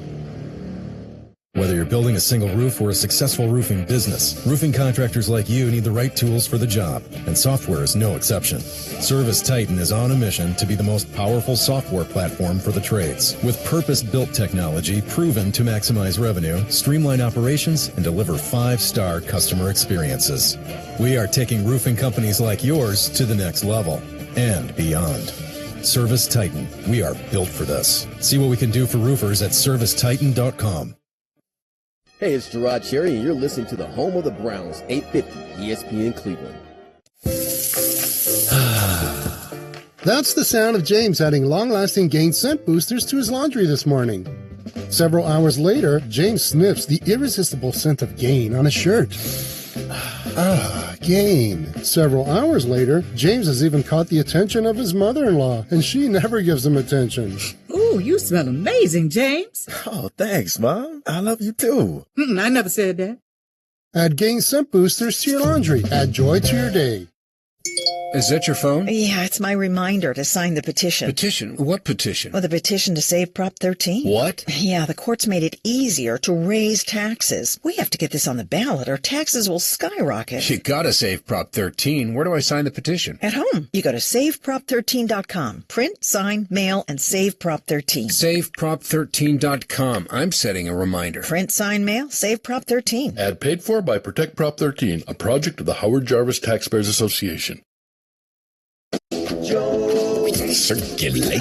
Whether you're building a single roof or a successful roofing business, roofing contractors like you need the right tools for the job, and software is no exception. ServiceTitan is on a mission to be the most powerful software platform for the trades, with purpose-built technology proven to maximize revenue, streamline operations, and deliver 5-star customer experiences. We are taking roofing companies like yours to the next level and beyond. ServiceTitan, we are built for this. See what we can do for roofers at ServiceTitan.com. Hey, it's Gerard Cherry, and you're listening to the home of the Browns, 850 ESPN Cleveland. That's the sound of James adding long-lasting Gain scent boosters to his laundry this morning. Several hours later, James sniffs the irresistible scent of Gain on his shirt. Gain. Several hours later, James has even caught the attention of his mother-in-law, and she never gives him attention. Ooh, you smell amazing, James. Oh, thanks, Mom. I love you, too. I never said that. Add Gain scent boosters to your laundry. Add joy to your day. Is that your phone? Yeah, it's my reminder to sign the petition. Petition? What petition? Well, the petition to save Prop 13. What? Yeah, the court's made it easier to raise taxes. We have to get this on the ballot or taxes will skyrocket. You gotta save Prop 13. Where do I sign the petition? At home. You go to SaveProp13.com. Print, sign, mail, and save Prop 13. SaveProp13.com. I'm setting a reminder. Print, sign, mail, save Prop 13. Ad paid for by Protect Prop 13, a project of the Howard Jarvis Taxpayers Association. Circulation.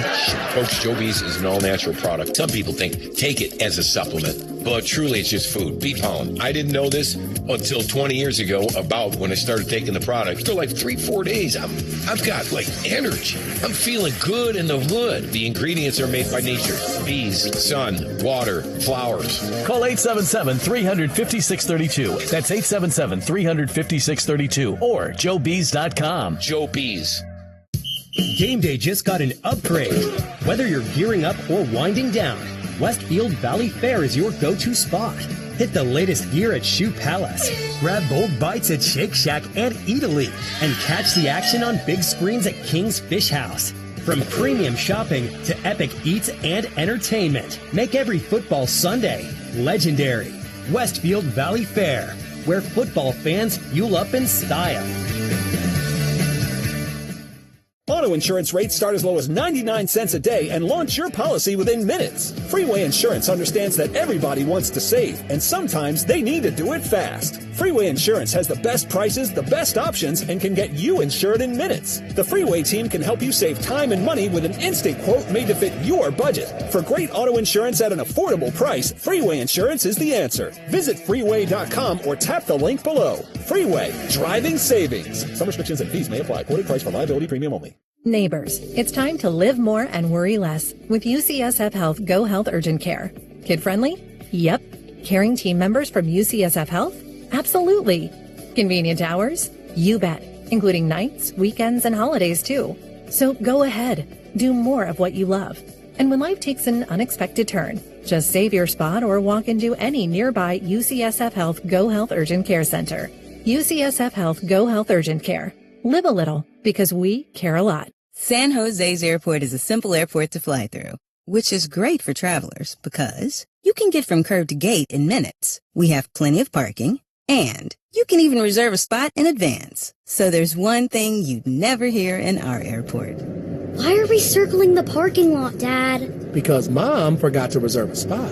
Folks, Joe B's is an all-natural product. Some people take it as a supplement, but truly it's just food. Beef pollen. I didn't know this until 20 years ago about when I started taking the product. After like 3-4 days, I've got like energy. I'm feeling good in the hood. The ingredients are made by nature. Bees, sun, water, flowers. Call 877-350-632. That's 877-350-632 or joebees.com. Joe B's. Game day just got an upgrade. Whether you're gearing up or winding down, Westfield Valley Fair is your go-to spot. Hit the latest gear at Shoe Palace. Grab bold bites at Shake Shack and Eataly. And catch the action on big screens at King's Fish House. From premium shopping to epic eats and entertainment, make every football Sunday legendary. Westfield Valley Fair, where football fans fuel up in style. Auto insurance rates start as low as 99 cents a day and launch your policy within minutes. Freeway Insurance understands that everybody wants to save, and sometimes they need to do it fast. Freeway Insurance has the best prices, the best options, and can get you insured in minutes. The Freeway team can help you save time and money with an instant quote made to fit your budget. For great auto insurance at an affordable price, Freeway Insurance is the answer. Visit freeway.com or tap the link below. Freeway, driving savings. Some restrictions and fees may apply. Quoted price for liability premium only. Neighbors, it's time to live more and worry less with UCSF Health Go Health Urgent Care. Kid-friendly? Yep. Caring team members from UCSF Health? Absolutely. Convenient hours? You bet. Including nights, weekends, and holidays, too. So go ahead. Do more of what you love. And when life takes an unexpected turn, just save your spot or walk into any nearby UCSF Health Go Health Urgent Care Center. UCSF Health Go Health Urgent Care. Live a little, because we care a lot. San Jose's airport is a simple airport to fly through, which is great for travelers because you can get from curb to gate in minutes. We have plenty of parking, and you can even reserve a spot in advance. So there's one thing you'd never hear in our airport. Why are we circling the parking lot, Dad? Because Mom forgot to reserve a spot.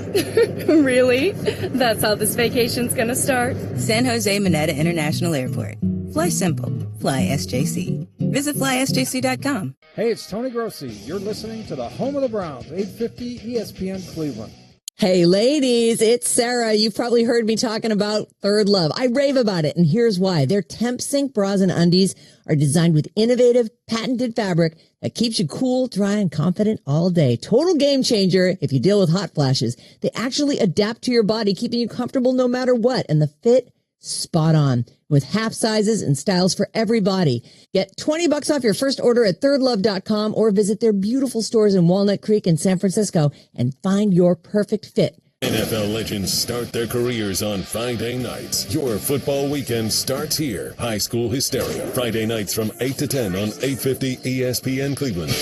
Really? That's how this vacation's gonna start? San Jose Mineta International Airport. Fly simple. Fly SJC. Visit flysjc.com. Hey, it's Tony Grossi. You're listening to the home of the Browns, 850 ESPN Cleveland. Hey, ladies, it's Sarah. You've probably heard me talking about Third Love. I rave about it, and here's why. Their Temp Sync bras and undies are designed with innovative, patented fabric that keeps you cool, dry, and confident all day. Total game changer if you deal with hot flashes. They actually adapt to your body, keeping you comfortable no matter what, and the fit, spot on, with half sizes and styles for every body. Get $20 off your first order at thirdlove.com or visit their beautiful stores in Walnut Creek and San Francisco and find your perfect fit. NFL legends start their careers on Friday nights. Your football weekend starts here. High School Hysteria. Friday nights from 8 to 10 on 850 ESPN Cleveland.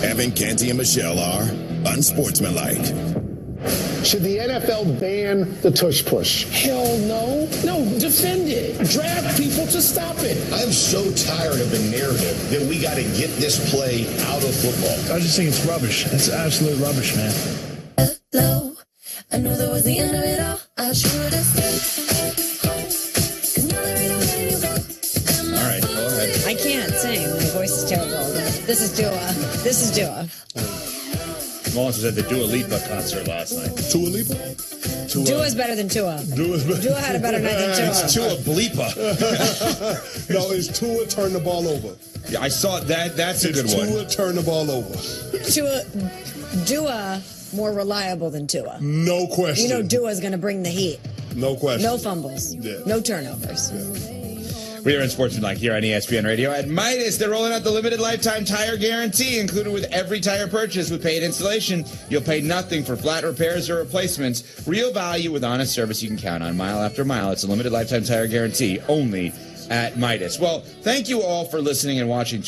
Evan, Canty, and Michelle are unsportsmanlike. Should the NFL ban the tush push? Hell no. No, defend it. Draft people to stop it. I'm so tired of the narrative that we got to get this play out of football. I just think it's rubbish. It's absolute rubbish, man. Hello. I knew that was the end of it all. I should have stayed home. 'Cause now there ain't no letting you go. All right, go ahead. I can't sing. My voice is terrible. This is Dua. This is Dua. Mullins was at the Dua Lipa concert last night. Dua Lipa? Dua's better than Tua. Dua had a better night than Tua. It's Tua Bleepa. No, it's Tua turn the ball over. Yeah, I saw that. That's a good one. Tua turn the ball over. Dua more reliable than Tua. No question. You know Dua's going to bring the heat. No question. No fumbles. Yeah. No turnovers. Yeah. We are in Sportsmanlike here on ESPN Radio. At Midas, they're rolling out the limited lifetime tire guarantee included with every tire purchase. With paid installation, you'll pay nothing for flat repairs or replacements. Real value with honest service you can count on mile after mile. It's a limited lifetime tire guarantee only at Midas. Well, thank you all for listening and watching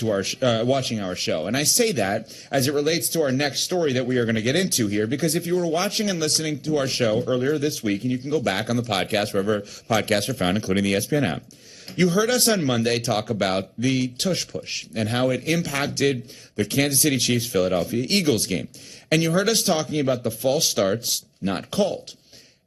our show. And I say that as it relates to our next story that we are going to get into here, because if you were watching and listening to our show earlier this week, and you can go back on the podcast, wherever podcasts are found, including the ESPN app, you heard us on Monday talk about the tush push and how it impacted the Kansas City Chiefs Philadelphia Eagles game. And you heard us talking about the false starts not called.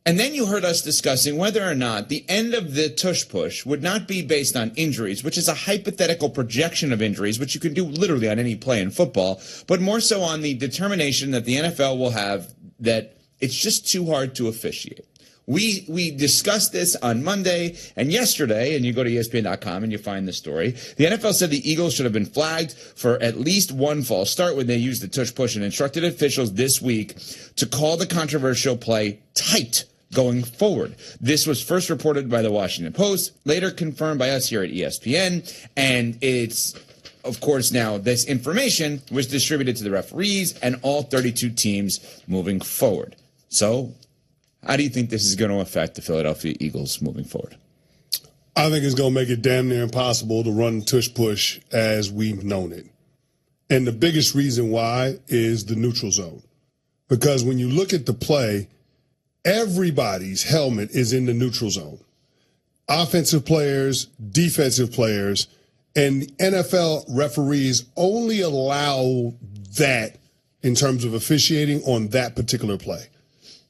And then you heard us discussing whether or not the end of the tush push would not be based on injuries, which is a hypothetical projection of injuries, which you can do literally on any play in football, but more so on the determination that the NFL will have that it's just too hard to officiate. We discussed this on Monday and yesterday, and you go to ESPN.com and you find the story. The NFL said the Eagles should have been flagged for at least one false start when they used the tush push and instructed officials this week to call the controversial play tight going forward. This was first reported by the Washington Post, later confirmed by us here at ESPN, and it's of course, now this information was distributed to the referees and all 32 teams moving forward. So how do you think this is going to affect the Philadelphia Eagles moving forward? I think it's going to make it damn near impossible to run tush-push as we've known it. And the biggest reason why is the neutral zone. Because when you look at the play, everybody's helmet is in the neutral zone. Offensive players, defensive players, and NFL referees only allow that in terms of officiating on that particular play.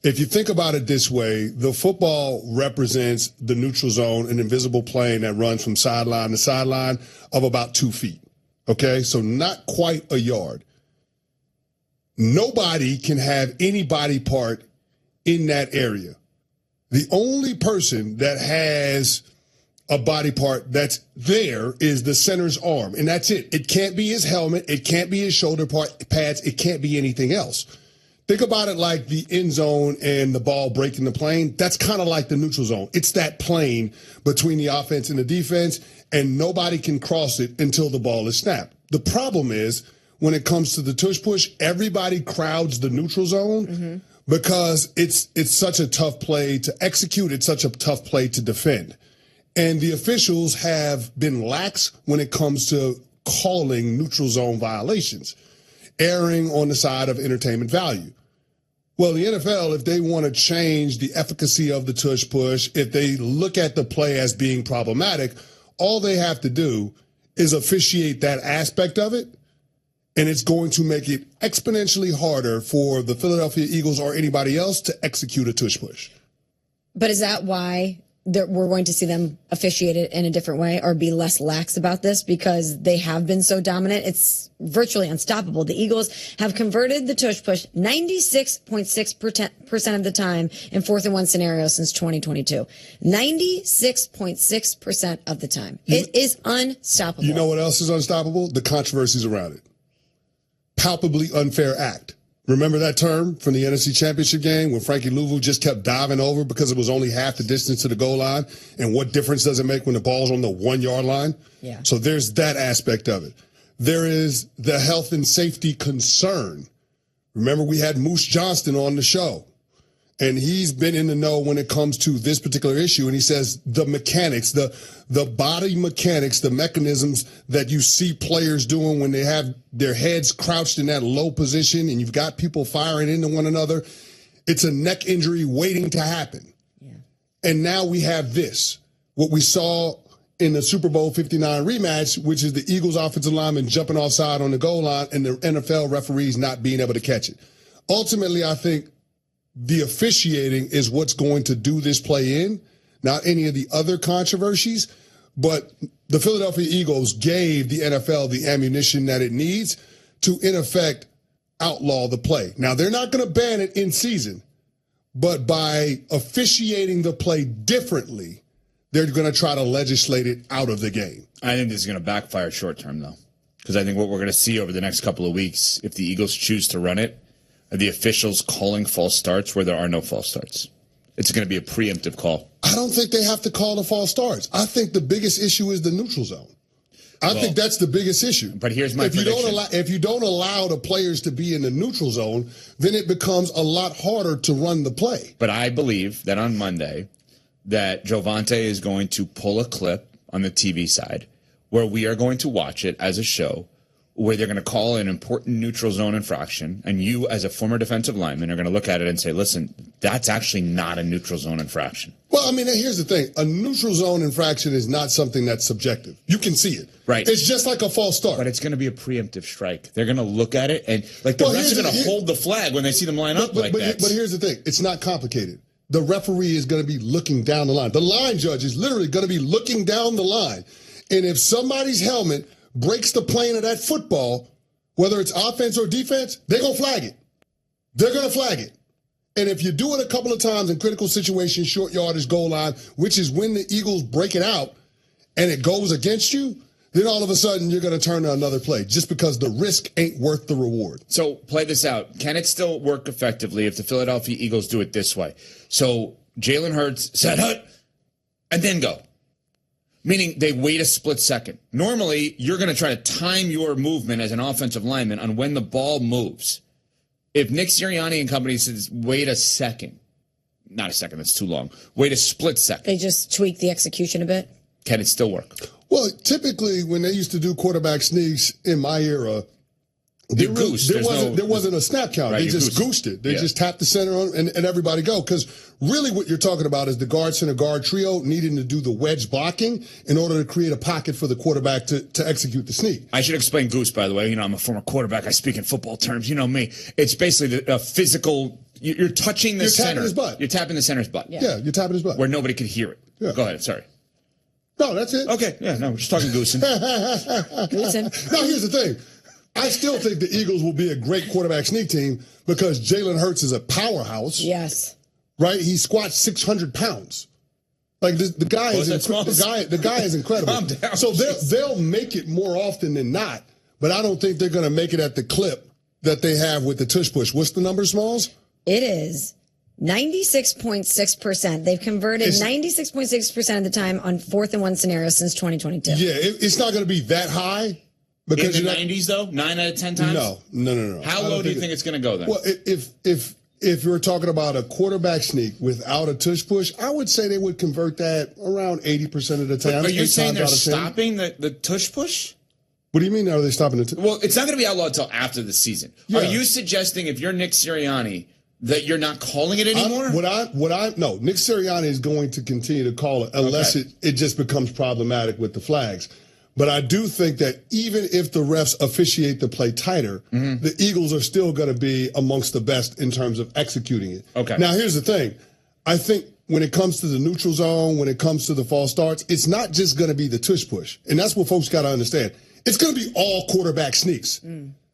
If you think about it this way, the football represents the neutral zone, an invisible plane that runs from sideline to sideline of about 2 feet. Okay, so not quite a yard. Nobody can have any body part in that area. The only person that has a body part that's there is the center's arm, and that's it. It can't be his helmet. It can't be his shoulder pads. It can't be anything else. Think about it like the end zone and the ball breaking the plane. That's kind of like the neutral zone. It's that plane between the offense and the defense, and nobody can cross it until the ball is snapped. The problem is when it comes to the tush push, everybody crowds the neutral zone because it's such a tough play to execute. It's such a tough play to defend. And the officials have been lax when it comes to calling neutral zone violations, erring on the side of entertainment value. Well, the NFL, if they want to change the efficacy of the tush push, if they look at the play as being problematic, all they have to do is officiate that aspect of it, and it's going to make it exponentially harder for the Philadelphia Eagles or anybody else to execute a tush push. But is that why we're going to see them officiate it in a different way or be less lax about this because they have been so dominant? It's virtually unstoppable. The Eagles have converted the tush push 96.6% of the time in 4th and 1 scenarios since 2022. 96.6% of the time. It is unstoppable. You know what else is unstoppable? The controversies around it. Palpably unfair act. Remember that term from the NFC Championship game when Frankie Louvu just kept diving over because it was only half the distance to the goal line? And what difference does it make when the ball's on the 1 yard line? Yeah. So there's that aspect of it. There is the health and safety concern. Remember, we had Moose Johnston on the show, and he's been in the know when it comes to this particular issue. And he says the mechanics, the body mechanics, the mechanisms that you see players doing when they have their heads crouched in that low position and you've got people firing into one another, it's a neck injury waiting to happen. Yeah. And now we have this, what we saw in the Super Bowl 59 rematch, which is the Eagles offensive lineman jumping offside on the goal line and the NFL referees not being able to catch it. Ultimately, I think the officiating is what's going to do this play in, not any of the other controversies. But the Philadelphia Eagles gave the NFL the ammunition that it needs to, in effect, outlaw the play. Now, they're not going to ban it in season, but by officiating the play differently, they're going to try to legislate it out of the game. I think this is going to backfire short term, though, because I think what we're going to see over the next couple of weeks, if the Eagles choose to run it, are the officials calling false starts where there are no false starts. It's going to be a preemptive call. I don't think they have to call the false starts. I think the biggest issue is the neutral zone. I think that's the biggest issue. But here's my prediction. If you don't allow the players to be in the neutral zone, then it becomes a lot harder to run the play. But I believe that on Monday that Jovante is going to pull a clip on the TV side where we are going to watch it as a show where they're going to call an important neutral zone infraction, and you, as a former defensive lineman, are going to look at it and say, listen, that's actually not a neutral zone infraction. Well, I mean, here's the thing. A neutral zone infraction is not something that's subjective. You can see it. Right. It's just like a false start. But it's going to be a preemptive strike. They're going to look at it, and like the refs are going to hold the flag when they see them line up like that. But here's the thing. It's not complicated. The referee is going to be looking down the line. The line judge is literally going to be looking down the line. And if somebody's helmet breaks the plane of that football, whether it's offense or defense, they're going to flag it. They're going to flag it. And if you do it a couple of times in critical situations, short yardage, goal line, which is when the Eagles break it out and it goes against you, then all of a sudden you're going to turn to another play just because the risk ain't worth the reward. So play this out. Can it still work effectively if the Philadelphia Eagles do it this way? So Jalen Hurts set hut and then go. Meaning they wait a split second. Normally, you're going to try to time your movement as an offensive lineman on when the ball moves. If Nick Sirianni and company says, wait a second, not a second, that's too long. Wait a split second. They just tweak the execution a bit. Can it still work? Well, typically when they used to do quarterback sneaks in my era, there wasn't a snap count. Right, they just goosed it. They just tapped the center on and everybody go. Because really what you're talking about is the guard center guard trio needing to do the wedge blocking in order to create a pocket for the quarterback to execute the sneak. I should explain goose, by the way. You know, I'm a former quarterback. I speak in football terms. You know me. It's basically a physical. You're touching the center. Tapping his butt. You're tapping the center's butt. Yeah, you're tapping his butt. Where nobody could hear it. Yeah. Go ahead. Sorry. No, that's it. Okay. Yeah, no, we're just talking goosing. Goosing. Now, here's the thing. I still think the Eagles will be a great quarterback sneak team because Jalen Hurts is a powerhouse. Yes. Right? He squats 600 pounds. Like the guy is incredible. Calm down. So they'll make it more often than not, but I don't think they're going to make it at the clip that they have with the tush push. What's the number, Smalls? It is 96.6%. They've converted 96.6% of the time on 4th and 1 scenarios since 2022. Yeah, it's not going to be that high. Because in the 90s, though? 9 out of 10 times? No. How low do you think it's going to go then? Well, if you're talking about a quarterback sneak without a tush push, I would say they would convert that around 80% of the time. But are you saying they're stopping the tush push? What do you mean, are they stopping it? Well, it's not going to be outlawed until after the season. Yeah. Are you suggesting if you're Nick Sirianni that you're not calling it anymore? No, Nick Sirianni is going to continue to call it unless it just becomes problematic with the flags. But I do think that even if the refs officiate the play tighter, the Eagles are still going to be amongst the best in terms of executing it. Okay. Now, here's the thing. I think when it comes to the neutral zone, when it comes to the false starts, it's not just going to be the tush push. And that's what folks got to understand. It's going to be all quarterback sneaks.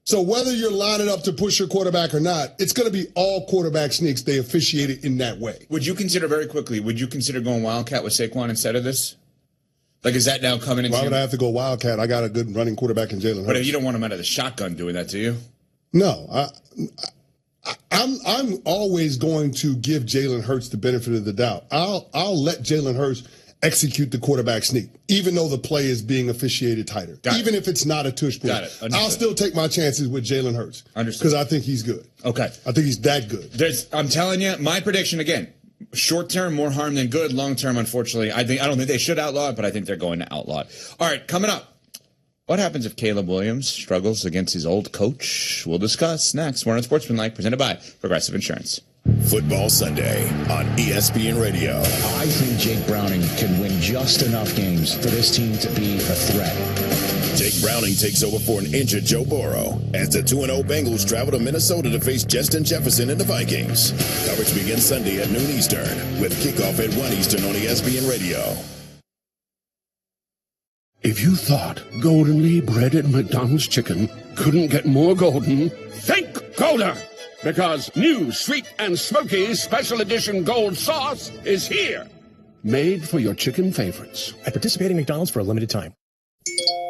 So whether you're lining up to push your quarterback or not, it's going to be all quarterback sneaks. They officiate it in that way. Would you consider going Wildcat with Saquon instead of this? Like, is that now coming into... Why would I have to go Wildcat? I got a good running quarterback in Jalen Hurts. But you don't want him out of the shotgun doing that, do you? No. I'm always going to give Jalen Hurts the benefit of the doubt. I'll let Jalen Hurts execute the quarterback sneak, even though the play is being officiated tighter. Even if it's not a tush push. Got it. Understood. I'll still take my chances with Jalen Hurts. Understood. Because I think he's good. Okay. I think he's that good. I'm telling you, my prediction again, short term, more harm than good. Long term, unfortunately, I don't think they should outlaw it, but I think they're going to outlaw it. All right, coming up. What happens if Caleb Williams struggles against his old coach? We'll discuss next. We're on Sportsmanlike, presented by Progressive Insurance. Football Sunday on ESPN Radio. I think Jake Browning can win just enough games for this team to be a threat. Jake Browning takes over for an injured Joe Burrow as the 2-0 Bengals travel to Minnesota to face Justin Jefferson and the Vikings. Coverage begins Sunday at noon Eastern with kickoff at 1 Eastern on ESPN Radio. If you thought goldenly breaded McDonald's chicken couldn't get more golden, think Golder! Because new sweet and smoky special edition gold sauce is here. Made for your chicken favorites. At participating McDonald's for a limited time.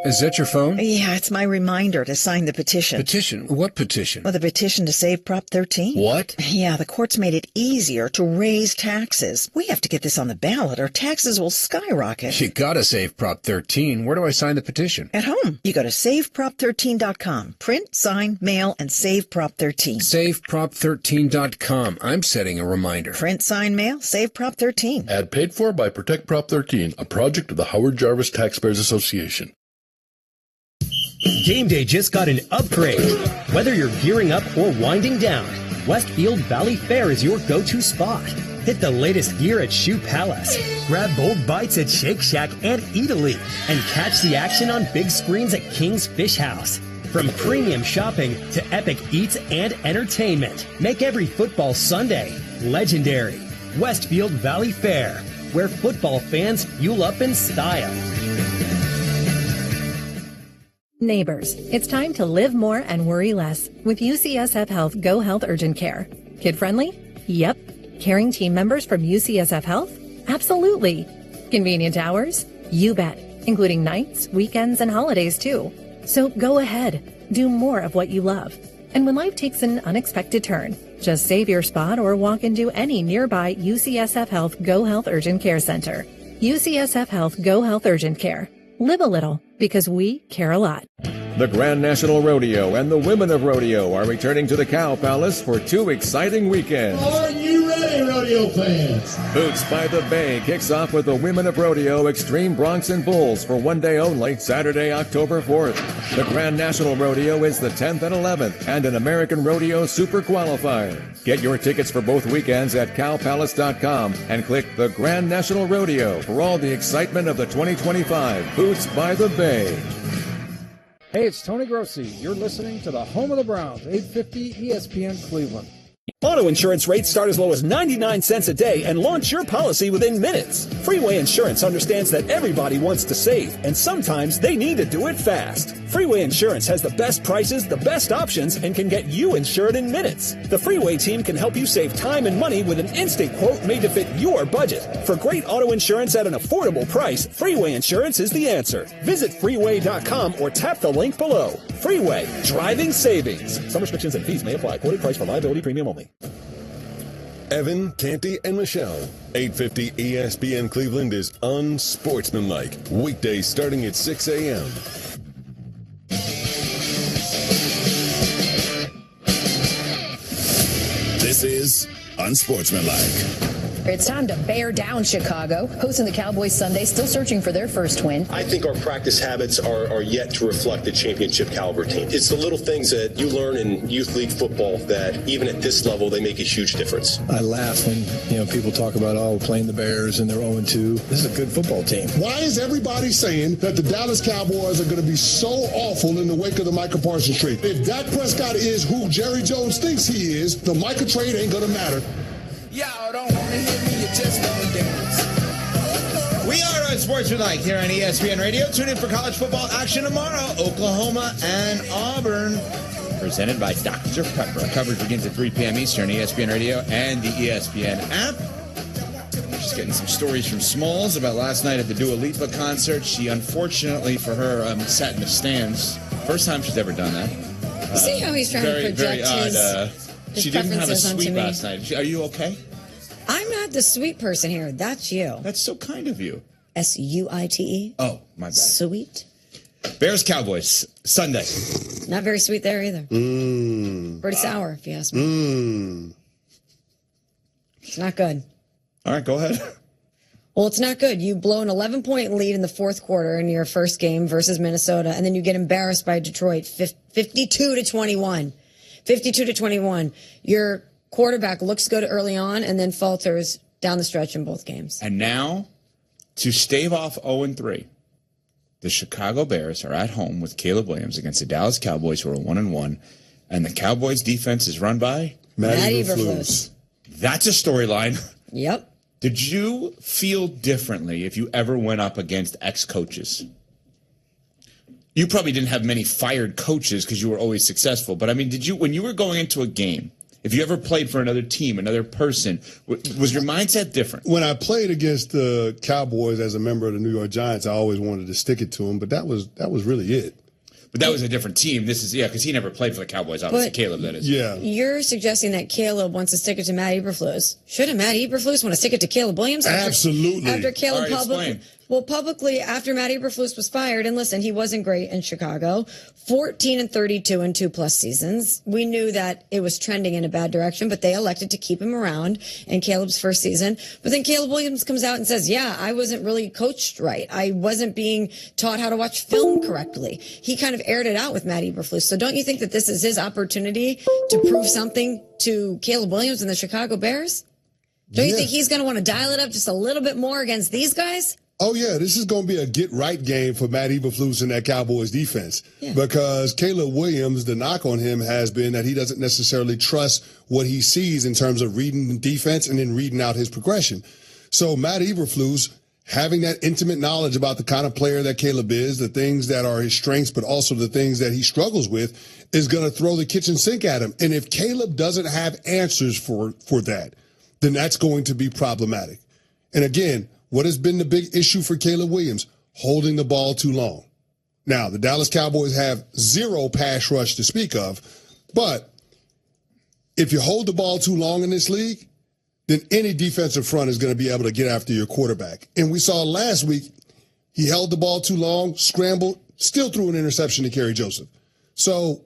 Is that your phone? Yeah, it's my reminder to sign the petition. Petition? What petition? Well, the petition to save Prop 13. What? Yeah, the court's made it easier to raise taxes. We have to get this on the ballot or taxes will skyrocket. You gotta save Prop 13. Where do I sign the petition? At home. You go to SaveProp13.com. Print, sign, mail, and save Prop 13. SaveProp13.com. I'm setting a reminder. Print, sign, mail, save Prop 13. Ad paid for by Protect Prop 13, a project of the Howard Jarvis Taxpayers Association. Game day just got an upgrade. Whether you're gearing up or winding down, Westfield Valley Fair is your go-to spot. Hit the latest gear at Shoe Palace. Grab bold bites at Shake Shack and Eataly. And catch the action on big screens at King's Fish House. From premium shopping to epic eats and entertainment, make every football Sunday legendary. Westfield Valley Fair, where football fans fuel up in style. Neighbors, it's time to live more and worry less with UCSF Health Go Health Urgent Care. Kid-friendly? Yep. Caring team members from UCSF Health? Absolutely. Convenient hours? You bet. Including nights, weekends, and holidays too. So go ahead. Do more of what you love. And when life takes an unexpected turn, just save your spot or walk into any nearby UCSF Health Go Health Urgent Care Center. UCSF Health Go Health Urgent Care. Live a little, because we care a lot. The Grand National Rodeo and the Women of Rodeo are returning to the Cow Palace for 2 exciting weekends. Are you ready, rodeo fans? Boots by the Bay kicks off with the Women of Rodeo Extreme Broncs and Bulls for 1 day only, Saturday, October 4th. The Grand National Rodeo is the 10th and 11th, and an American Rodeo Super Qualifier. Get your tickets for both weekends at cowpalace.com and click the Grand National Rodeo for all the excitement of the 2025 Boots by the Bay. Hey, it's Tony Grossi. You're listening to the home of the Browns, 850 ESPN Cleveland. Auto insurance rates start as low as 99 cents a day and launch your policy within minutes. Freeway Insurance understands that everybody wants to save, and sometimes they need to do it fast. Freeway Insurance has the best prices, the best options, and can get you insured in minutes. The Freeway team can help you save time and money with an instant quote made to fit your budget. For great auto insurance at an affordable price, Freeway Insurance is the answer. Visit freeway.com or tap the link below. Freeway, driving savings. Some restrictions and fees may apply. Quoted price for liability premium only. Evan, Canty, and Michelle. 850 ESPN Cleveland is unsportsmanlike. Weekdays starting at 6 a.m. This is Unsportsmanlike. It's time to bear down Chicago. Hosting the Cowboys Sunday, still searching for their first win. I think our practice habits are yet to reflect the championship caliber team. It's the little things that you learn in youth league football that even at this level, they make a huge difference. I laugh when people talk about playing the Bears and they're 0-2. This is a good football team. Why is everybody saying that the Dallas Cowboys are going to be so awful in the wake of the Micah Parsons trade? If Dak Prescott is who Jerry Jones thinks he is, the Micah trade ain't going to matter. Y'all don't want to hear me, you just don't dance. We are Unsportsmanlike here on ESPN Radio. Tune in for college football action tomorrow. Oklahoma and Auburn. Presented by Dr. Pepper. Coverage begins at 3 p.m. Eastern, ESPN Radio and the ESPN app. Just getting some stories from Smalls about last night at the Dua Lipa concert. She, unfortunately for her, sat in the stands. First time she's ever done that. See how he's trying to project his she didn't have a suite me. last night. Are you okay? I'm not the sweet person here. That's you. That's so kind of you. SUITE. Oh, my bad. Sweet. Bears Cowboys Sunday. Not very sweet there either. Pretty sour, if you ask me. It's not good. All right, go ahead. Well, it's not good. You blow an 11-point lead in the fourth quarter in your first game versus Minnesota, and then you get embarrassed by Detroit, 52-21. 52-21. Your quarterback looks good early on and then falters down the stretch in both games. And now, to stave off 0-3, the Chicago Bears are at home with Caleb Williams against the Dallas Cowboys, who are 1-1, and the Cowboys defense is run by Matty Eberflus. That's a storyline. Yep. Did you feel differently if you ever went up against ex-coaches? You probably didn't have many fired coaches because you were always successful. But, I mean, did you, when you were going into a game, if you ever played for another team, another person, was your mindset different? When I played against the Cowboys as a member of the New York Giants, I always wanted to stick it to them, but that was really it. But that was a different team. This is, because he never played for the Cowboys, obviously. But Caleb, that is. Yeah. You're suggesting that Caleb wants to stick it to Matt Eberflus. Shouldn't Matt Eberflus want to stick it to Caleb Williams? Absolutely. After Caleb explain. publicly, after Matt Eberflus was fired, and listen, he wasn't great in Chicago, 14-32 in 2+ seasons. We knew that it was trending in a bad direction, but they elected to keep him around in Caleb's first season. But then Caleb Williams comes out and says, yeah, I wasn't really coached right. I wasn't being taught how to watch film correctly. He kind of aired it out with Matt Eberflus. So don't you think that this is his opportunity to prove something to Caleb Williams and the Chicago Bears? Don't you think he's going to want to dial it up just a little bit more against these guys? Oh, yeah, this is going to be a get-right game for Matt Eberflus and that Cowboys defense. Yeah. Because Caleb Williams, the knock on him has been that he doesn't necessarily trust what he sees in terms of reading the defense and then reading out his progression. So Matt Eberflus, having that intimate knowledge about the kind of player that Caleb is, the things that are his strengths, but also the things that he struggles with, is going to throw the kitchen sink at him. And if Caleb doesn't have answers for that, then that's going to be problematic. And again, what has been the big issue for Caleb Williams? Holding the ball too long. Now, the Dallas Cowboys have zero pass rush to speak of, but if you hold the ball too long in this league, then any defensive front is going to be able to get after your quarterback. And we saw last week, he held the ball too long, scrambled, still threw an interception to Kerry Joseph. So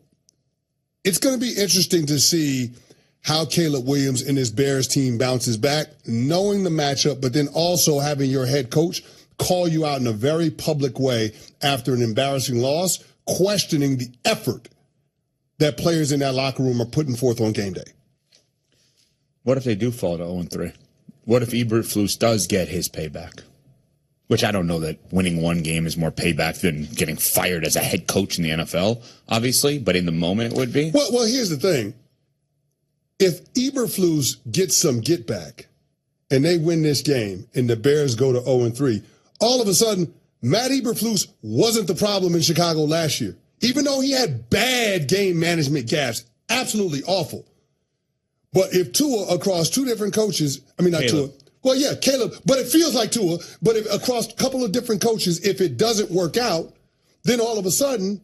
it's going to be interesting to see how Caleb Williams and his Bears team bounces back, knowing the matchup, but then also having your head coach call you out in a very public way after an embarrassing loss, questioning the effort that players in that locker room are putting forth on game day. What if they do fall to 0-3? What if Eberflus does get his payback? Which I don't know that winning one game is more payback than getting fired as a head coach in the NFL, obviously, but in the moment it would be. Well, here's the thing. If Eberflus gets some get back and they win this game and the Bears go to 0-3, all of a sudden, Matt Eberflus wasn't the problem in Chicago last year. Even though he had bad game management gaps, absolutely awful. But if Tua across two different coaches, Tua. Well, yeah, Caleb, but it feels like Tua. But if across a couple of different coaches, if it doesn't work out, then all of a sudden,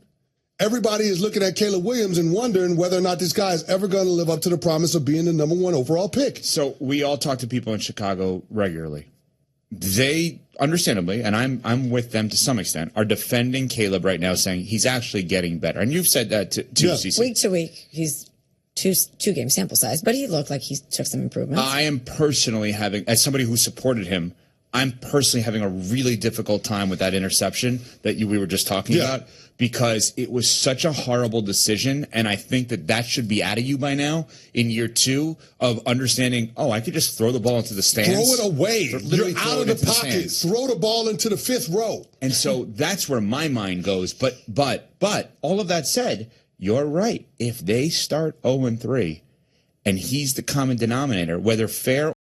everybody is looking at Caleb Williams and wondering whether or not this guy is ever going to live up to the promise of being the number one overall pick. So we all talk to people in Chicago regularly. They, understandably, and I'm with them to some extent, are defending Caleb right now, saying he's actually getting better. And you've said that to CC. Week to week, he's two game sample size, but he looked like he took some improvements. I am personally having, as somebody who supported him, I'm personally having a really difficult time with that interception that we were just talking about, because it was such a horrible decision, and I think that should be out of you by now in year 2 of understanding, I could just throw the ball into the stands. Throw it away. You're out of the pocket. Throw the ball into the 5th row. And so that's where my mind goes. But all of that said, you're right. If they start 0-3 and he's the common denominator, whether fair